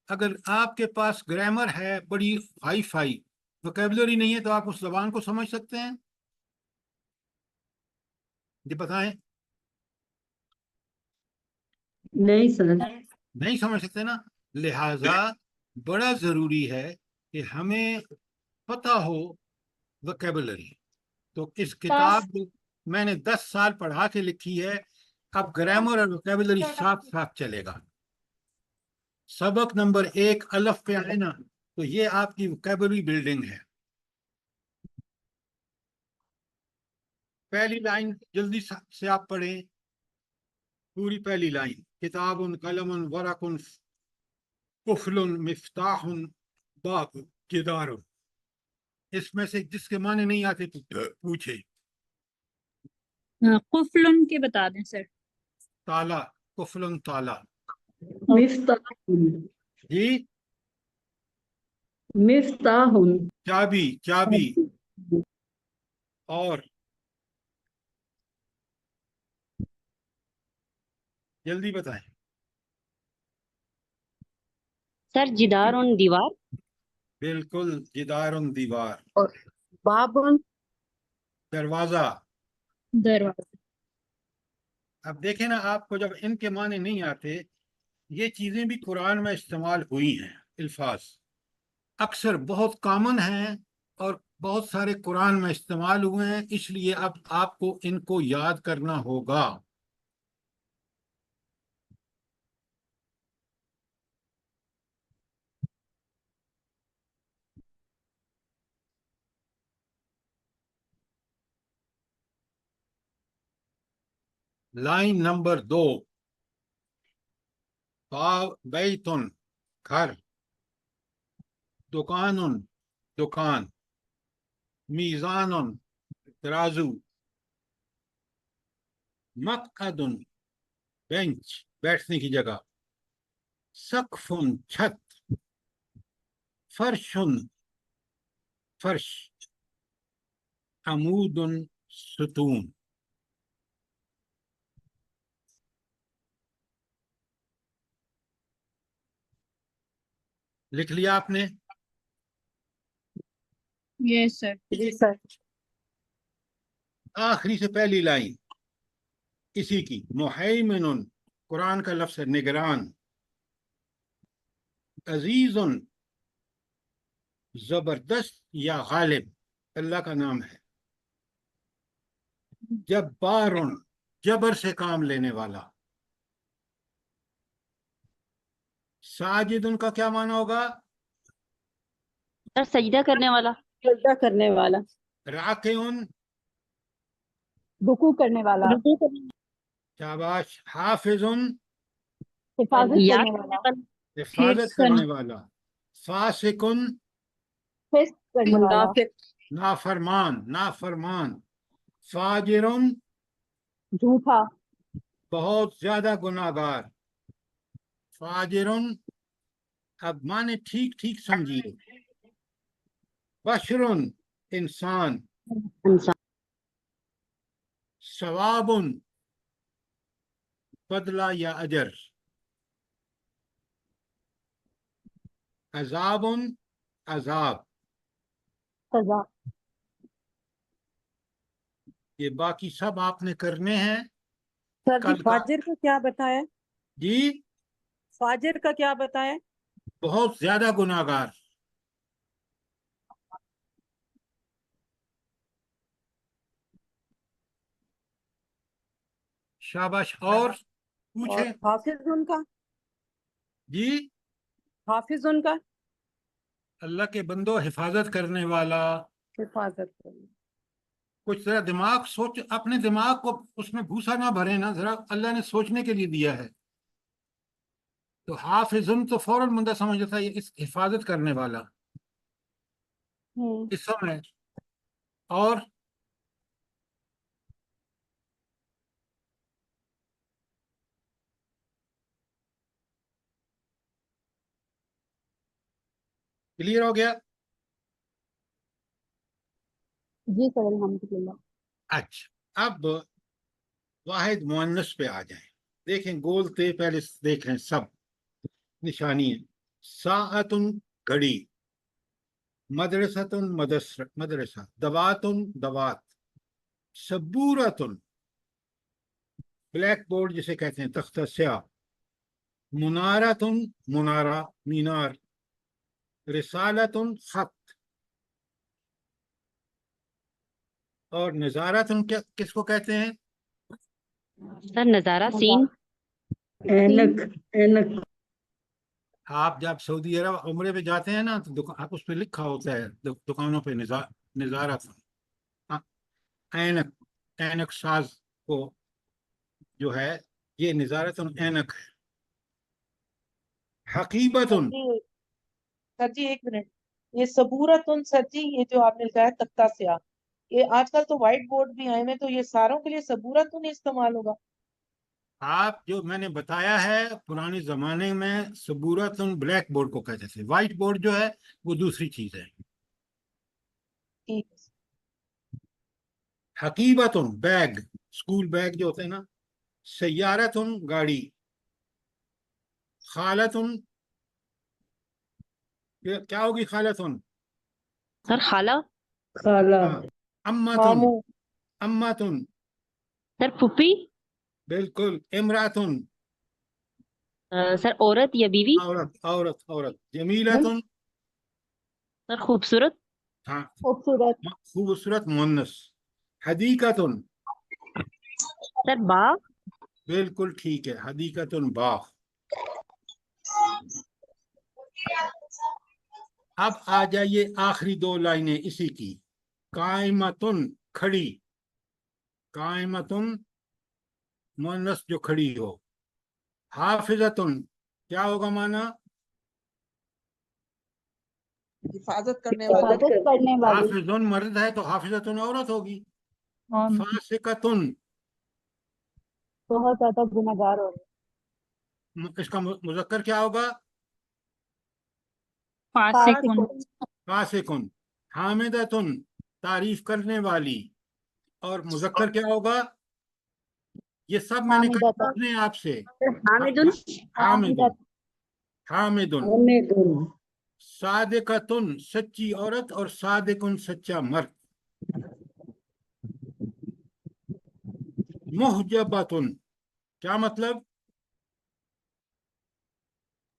اگر آپ کے پاس گرامر ہے بڑی ہائی فائی، ووکیبلری نہیں ہے، تو آپ اس زبان کو سمجھ سکتے ہیں؟ جی بتائیں. नहीं सर نہیں سمجھ سکتے نا. لہذا بڑا ضروری ہے کہ ہمیں پتہ ہو ووکیبلری. تو اس کتاب جو میں نے 10 سال پڑھا کے لکھی ہے، اب گرامر اور ووکیبلری ساتھ ساتھ چلے گا. سبق نمبر 1 الف پہ آئے نا، تو یہ آپ کی ووکیبلری بلڈنگ ہے. پہلی لائن جلدی سے آپ پڑھیں، پوری پہلی لائن. کتاب قلم ورق قفل مفتاح باب جدار. اس میں سے جس کے معنی نہیں آتے پوچھے. قفلن کے بتا دیں سر. تالا، قفل تالا. مفتاح جی مفتاح چابی، چابی. اور جلدی بتائیں. سر جدار اور دیوار. بالکل، جدار دیوار. और बाबुल دروازہ. دروازہ. اب دیکھیں نا، آپ کو جب ان کے معنی نہیں آتے، یہ چیزیں بھی قرآن میں استعمال ہوئی ہیں الفاظ. اکثر بہت کامن ہیں اور بہت سارے قرآن میں استعمال ہوئے ہیں، اس لیے اب آپ کو ان کو یاد کرنا ہوگا۔ لائن نمبر 2، بیتن گھر، دکان دکان، میزان ترازو، مقعد بینچ بیٹھنے کی جگہ، سقف چھت، فرش فرش، عمود ستون۔ لکھ لیا آپ نے؟ یس سر۔ جی سر۔ آخری سے پہلی لائن اسی کی، محیمن، قرآن کا لفظ ہے نگران، عزیز زبردست یا غالب اللہ کا نام ہے، جبار جبر سے کام لینے والا، ساجد ان کا کیا معنی ہوگا؟ سر سجدہ کرنے والا۔ سجدہ کرنے والا۔ راکعن، رکوع کرنے والا، شاباش، حافظ، حفاظت یاد کرنے کرنے والا، والا۔ حفاظت کرنے والا، فاسق، فسق کرنے والا، منافق۔ نافرمان نافرمان، فاجر، جھوٹا، بہت زیادہ گناہگار، فاجر، اب مانے ٹھیک ٹھیک سمجھیے، بشر انسان، انسان۔ ثواب بدلہ یا اجر، عذاب عذاب۔ سزا۔ یہ باقی سب آپ نے کرنے ہیں سر جی کل کا۔ فاجر کا کیا بتایا؟ جی، فاجر کا کیا بتایا؟ بہت زیادہ گناہگار۔ شاباش، اور اور پوچھیں۔ حافظ ان کا؟ جی، حافظ ان کا اللہ کے بندو حفاظت کرنے والا۔ حفاظت کرنا۔ کچھ ذرا دماغ سوچ، اپنے دماغ کو اس میں گھوسا نہ بھرے نا، ذرا اللہ نے سوچنے کے لیے دیا ہے۔ تو حافظن تو فوراً بندہ سمجھ جاتا ہے یہ اس حفاظت کرنے والا اسم ہے۔ اور کلیئر ہو گیا؟ جی سر الحمدللہ۔ اچھا، اب واحد مؤنث پہ آ جائیں۔ دیکھیں گول تے پہلے دیکھ رہے ہیں سب نشانی ہے۔ ساعتن گھڑی، مدرسۃ مدرسہ، دواتن دوات، سبورتن بلیک بورڈ جسے کہتے ہیں تختہ سیاہ، منارتن منارہ مینار، رسالتن خط، اور نظارتن کس کو کہتے ہیں؟ سر نظارہ سین۔ اینک۔ اینک۔ آپ جب سعودی عرب عمرے پہ جاتے ہیں نا تو آپ اس پہ لکھا ہوتا ہے دکانوں پہ نظارت، اینک، اینک ساز کو جو ہے یہ نظارت اینک ہے۔ حقیبت، سر جی ایک منٹ، یہ صبورتن سر جی یہ جو آپ نے لکھا ہے تختہ سیاہ، یہ آج کل تو وائٹ بورڈ بھی آئے ہیں، تو یہ ساروں کے لیے صبورتن ہی استعمال ہوگا؟ آپ جو میں نے بتایا ہے پرانے زمانے میں سبورتن بلیک بورڈ کو کہتے تھے، وائٹ بورڈ جو ہے وہ دوسری چیز ہے۔ ٹھیک ہے۔ حقیبتن بیگ، اسکول بیگ جو ہوتے ہیں نا، سیارتن گاڑی، خالتن کیا ہوگی؟ خالتن سر خالہ۔ خالہ۔ امتن، ماموں۔ امتن سر پھوپھی۔ بالکل، امراتن سر عورت یا بیوی۔ عورت، عورت، عورت، جمیلتن सर खूबसूरत। हाँ, खूबसूरत, खूबसूरत मुअन्नस। हदीकतुन, सर बाग। बिल्कुल ठीक है, हदीकतुन बाग। अब आ जाइए आखिरी दो लाइनें इसी की। कायमतुन, खड़ी। कायमतुन मुअन्नस जो खड़ी हो। हाफिजतुन क्या होगा माना? हिफाजत करने वाली। हिफाजत करने वाली, हाफिजुन मर्द है तो हाफिजतुन औरत होगी। और फासिकतुन, बहुत ज्यादा गुनहगार हो रहे इसका मुज़क्कर क्या होगा? फासिकुन। फासिकुन, फासिकुन। हामिदतुन, तारीफ करने वाली, और मुज़क्कर क्या होगा? ये सब मैंने कहा हामिदतन, अपने आप से। हामिदुन। हामिदुन, हामिदत, हामिदुन। हामिदुन। सादिकतुन, सच्ची औरत, और सादिकुन, सच्चा मर्द। मुहजबतुन, क्या मतलब?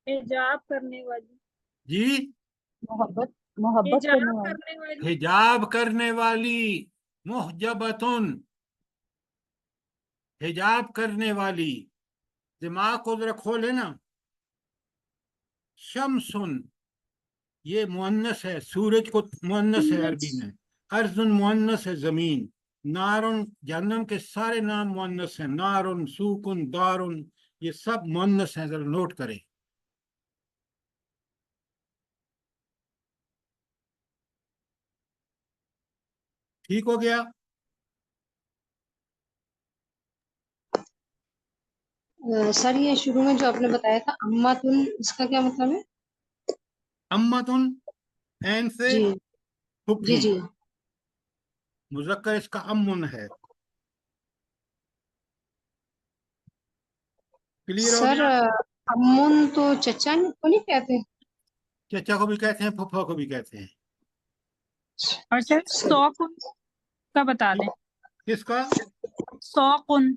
हिजाब करने वाली। जी, मोहब्बत, मोहब्बत हिजाब करने वाली, करने वाली। हिजाब करने वाली। मुहजबतुन, हिजाब करने वाली। दिमाग को जरा खोले ना। शमसुन, ये मुअन्नस है, सूरज को मुअन्नस है अरबी में। अर्जुन मुअन्नस है, जमीन। नारुन, जहन्नम के सारे नाम मुअन्नस हैं। नारुन, सूकुन, दारुन, ये सब मुअन्नस हैं, जरा नोट करें। ठीक हो गया? सर ये शुरू में जो आपने बताया था अम्मातुन, इसका क्या मतलब है? अम्मतुन, ऐन से जी जी हुक्म। जी। मुज़क्कर इसका अम्मुन है। क्लियर हो सर गया? अम्मुन तो चचा को नहीं कहते? चचा को भी कहते हैं, फुफा को भी कहते हैं। और सर सर सौकुन का बता दें। किसका? सौकुन,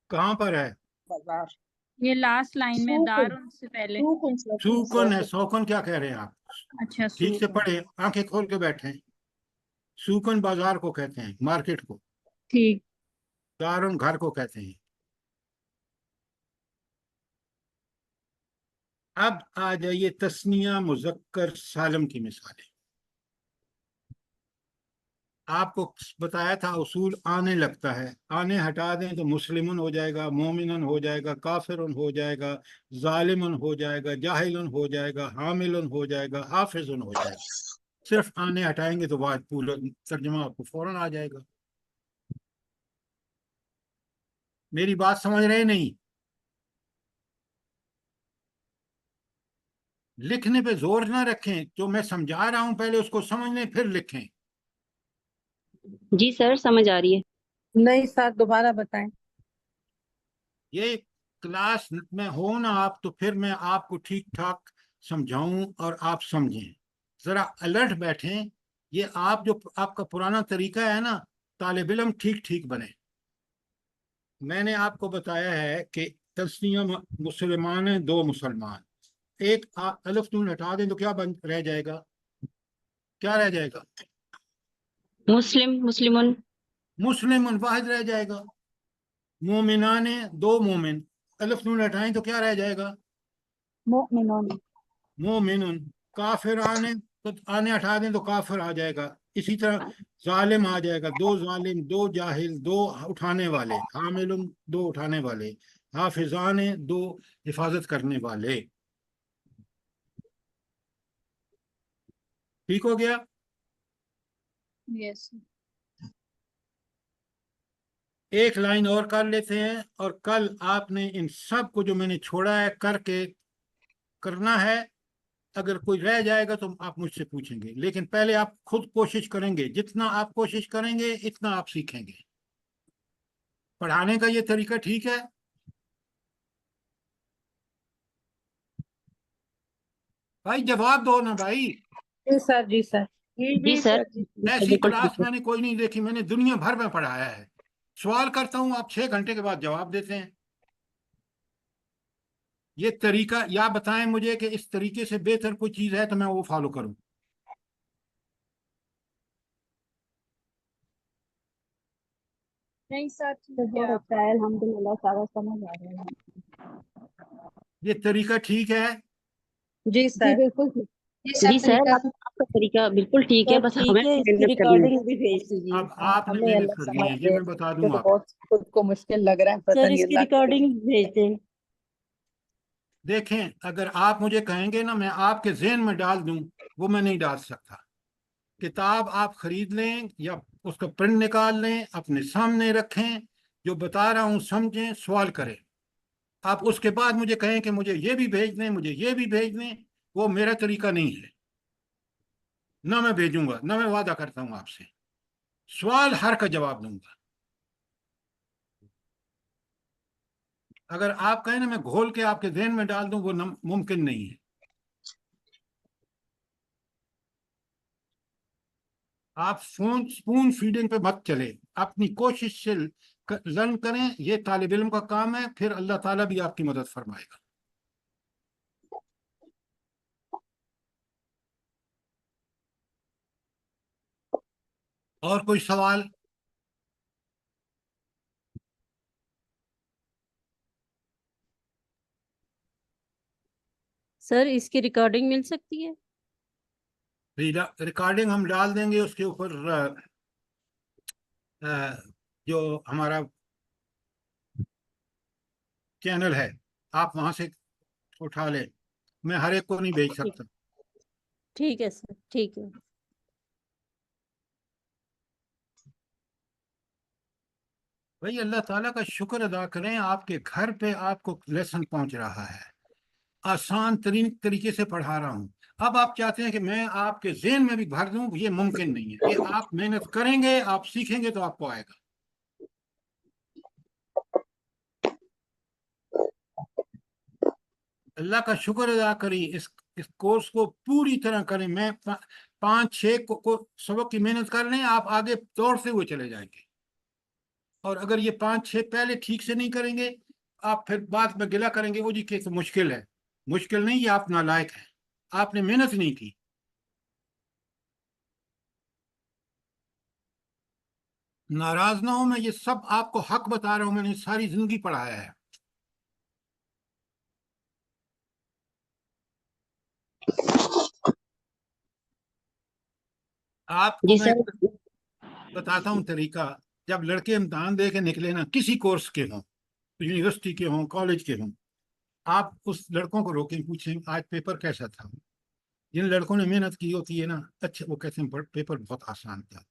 कहाँ पर है? बाजार। ये लास्ट लाइन में सूकुन। दारुन से पहले। सूकुन सूकुन है, सूकुन। सौकुन क्या कह रहे हैं आप? अच्छा ठीक से सूकुन, पढ़े, आंखें खोल के बैठे। सूकुन बाजार को कहते हैं, मार्केट को। ठीक। दारुन घर को कहते हैं। अब आ जाइए तस्निया मुज़क्कर सालम की मिसालें। आपको बताया था उसूल आने लगता है, आने हटा दें तो मुस्लिमुन हो जाएगा, मोमिनन हो जाएगा, काफिरुन हो जाएगा, जालिमुन हो जाएगा, जाहिलुन हो जाएगा, हामिलुन हो जाएगा, हाफिजुन हो जाएगा। सिर्फ आने हटाएंगे तो बाद पूरा तर्जुमा आपको फौरन आ जाएगा। मेरी बात समझ रहे नहीं? लिखने पे जोर ना रखें, जो मैं समझा रहा हूं पहले उसको समझ लें फिर लिखें। जी सर समझ आ रही है। नहीं सर, दोबारा बताएं। ये क्लास में हो ना आप, तो फिर मैं आपको ठीक ठाक समझाऊं और आप समझें। जरा अलर्ट बैठें। ये आप जो आपका पुराना तरीका है ना, तालिब इल्म ठीक ठीक बने। मैंने आपको बताया है कि तस्नीया मुसलमान है, दो मुसलमान। एक अलिफ नून हटा दें तो क्या बन रह जाएगा? क्या रह जाएगा? मुस्लिम, मुस्लिमुन। मुस्लिम वाहिद रह जाएगा। मोमिनान है, दो मोमिन। अलिफ नून हटाएं तो क्या रह जाएगा? मुमिनून, मोमिनुन। काफिर आने तो आने हटा दें तो काफिर आ जाएगा। इसी तरह जालिम आ जाएगा, दो जालिम, दो जाहिल, दो उठाने वाले। हामिलुन, दो उठाने वाले। हाफिजान, दो हिफाजत करने वाले। ठीक हो गया? यस। एक लाइन और कर लेते हैं, और कल आपने इन सब को जो मैंने छोड़ा है करके करना है। अगर कोई रह जाएगा तो आप मुझसे पूछेंगे, लेकिन पहले आप खुद कोशिश करेंगे। जितना आप कोशिश करेंगे इतना आप सीखेंगे। पढ़ाने का ये तरीका ठीक है? भाई जवाब दो ना भाई। जी सर, जी सर। जी जी जी सर। सर जी। ऐसी बिल्कुल क्लास ठीक है। मैंने कोई नहीं देखी, मैंने दुनिया भर में पढ़ाया है। सवाल करता हूं, आप 6 घंटे के बाद जवाब देते हैं। ये तरीका या बताएं मुझे कि इस तरीके से बेहतर कोई चीज है तो मैं वो फॉलो करूं। नहीं सर तो ठीक है बहुत आप अच्छा है, अल्हम्दुलिल्लाह सारा समझ आ रहा है। ये तरीका ठीक है? जी जी सर। बिल्कुल ठीक। जी जी सर सर, तरीका आपका तरीका बिल्कुल ठीक है, सर बस हमें ठीक है, इसकी मेहनत करनी है। रिकॉर्डिंग भी भेज दीजिए। अब आपने हमें मेहनत अल्लाह करनी समझ है, ये दे, मैं बता मुझे दूं तो आपको। बहुत खुद को मुश्किल लग रहा है, पता सर नहीं इसकी अल्लाह करे। रिकॉर्डिंग भेज दें। देखें, अगर आप मुझे कहेंगे ना मैं आपके ज़हन में डाल दूं, वो मैं नहीं डाल सकता। किताब आप खरीद लें या उसका प्रिंट निकाल लें, अपने सामने रखें, जो बता रहा हूं समझें, सवाल करें। आप उसके बाद मुझे कहें कि मुझे ये भी भेज दें, मुझे ये भी भेज दें, वो मेरा तरीका नहीं है। ना मैं भेजूंगा, ना मैं वादा करता हूं आपसे। सवाल हर का जवाब दूंगा। अगर आप कहें ना मैं घोल के आपके ज़हन में डाल दूं, वो मुमकिन नहीं है। आप स्पून फीडिंग पे मत चले, अपनी कोशिश से लर्न करें। ये तालिब इल्म का काम है, फिर अल्लाह ताला भी आपकी मदद फरमाएगा। और कोई सवाल? सर इसकी रिकॉर्डिंग मिल सकती है? रिकॉर्डिंग हम डाल देंगे उसके ऊपर, जो हमारा चैनल है, आप वहां से उठा लें। मैं हर एक को नहीं भेज ठीक सकता। ठीक है सर, ठीक है। भाई अल्लाह ताला का शुक्र अदा करें, आपके घर पे आपको लेसन पहुंच रहा है, आसान तरीन तरीके से पढ़ा रहा हूं। अब आप चाहते हैं कि मैं आपके ज़हन में भी भर दूं, ये मुमकिन नहीं है। ये आप मेहनत करेंगे, आप सीखेंगे तो आपको आएगा। अल्लाह का शुक्र अदा करें, इस कोर्स को पूरी तरह करें। मैं 5-6 को सबक की मेहनत कर लें, आप आगे दौड़ते हुए चले जाएंगे। और अगर ये 5-6 पहले ठीक से नहीं करेंगे, आप फिर बाद में गिला करेंगे, वो जी के तो मुश्किल है। मुश्किल नहीं, ये आप नालायक हैं, आपने मेहनत नहीं की। नाराज ना हो, मैं ये सब आपको हक बता रहा हूं, मैंने सारी जिंदगी पढ़ाया है। आपको जी मैं सर। बताता हूँ तरीका। जब लड़के इम्तहान दे के निकले ना, किसी कोर्स के हों, यूनिवर्सिटी के हों, कॉलेज के हों, आप उस लड़कों को रोकें, पूछें आज पेपर कैसा था। जिन लड़कों ने मेहनत की होती है ना, अच्छा, वो कहते हैं पेपर बहुत आसान था।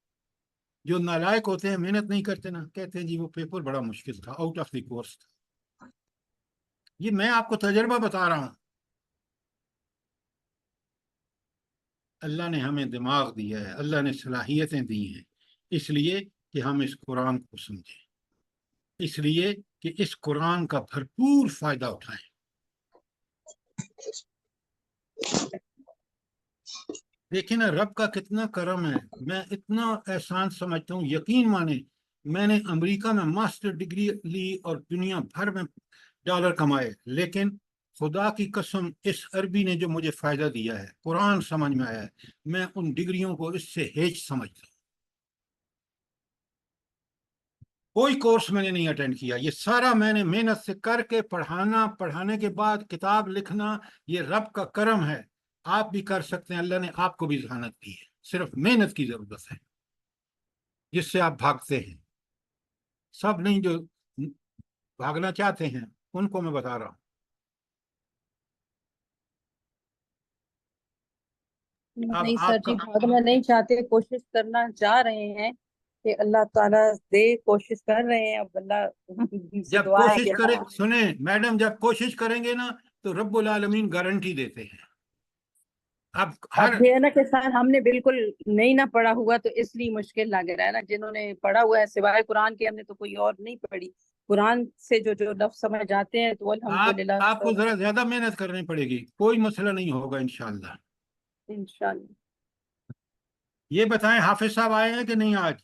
जो नालायक होते हैं, मेहनत नहीं करते ना, कहते हैं जी वो पेपर बड़ा मुश्किल था, आउट ऑफ द कोर्स था। ये मैं आपको तजर्बा बता रहा हूँ। अल्लाह ने हमें दिमाग दिया है, अल्लाह ने सलाहियतें दी हैं, इसलिए कि हम इस कुरान को समझें, इसलिए कि इस कुरान का भरपूर फायदा उठाएं। देखिए ना, रब का कितना करम है। मैं इतना एहसान समझता हूँ, यकीन माने, मैंने अमेरिका में मास्टर डिग्री ली और दुनिया भर में डॉलर कमाए, लेकिन खुदा की कसम, इस अरबी ने जो मुझे फायदा दिया है, कुरान समझ में आया है, मैं उन डिग्रियों को इससे हेच समझता हूँ। कोई कोर्स मैंने नहीं अटेंड किया, ये सारा मैंने मेहनत से करके पढ़ाना, पढ़ाने के बाद किताब लिखना, ये रब का करम है। आप भी कर सकते हैं, अल्लाह ने आपको भी जहानत दी है, सिर्फ मेहनत की जरूरत है, जिससे आप भागते हैं। सब नहीं, जो भागना चाहते हैं उनको मैं बता रहा हूँ। अब नहीं सर आपका जी, भागना नहीं चाहते, कोशिश करना चाह रहे हैं कि अल्लाह ताला दे, कोशिश कर रहे हैं। अब अल्लाह से जब दुआ है कोशिश कि करें, अल्लाह। सुने मैडम, जब कोशिश करेंगे ना तो रब्बुल आलमीन गारंटी देते हैं। अब हर अब ये है ना कि सर हमने बिल्कुल नहीं ना पढ़ा हुआ, तो इसलिए मुश्किल लग रहा है ना। जिन्होंने पढ़ा हुआ है सिवाय कुरान के, हमने तो कोई और नहीं पढ़ी। कुरान से जो जो लफ्ज समझ आते हैं तो अल्हम्दुलिल्लाह आपको सब। जरा ज्यादा मेहनत करनी पड़ेगी, कोई मसला नहीं होगा इंशाल्लाह। इंशाल्लाह। ये बताएं, हाफिज साहब आए हैं कि नहीं आज?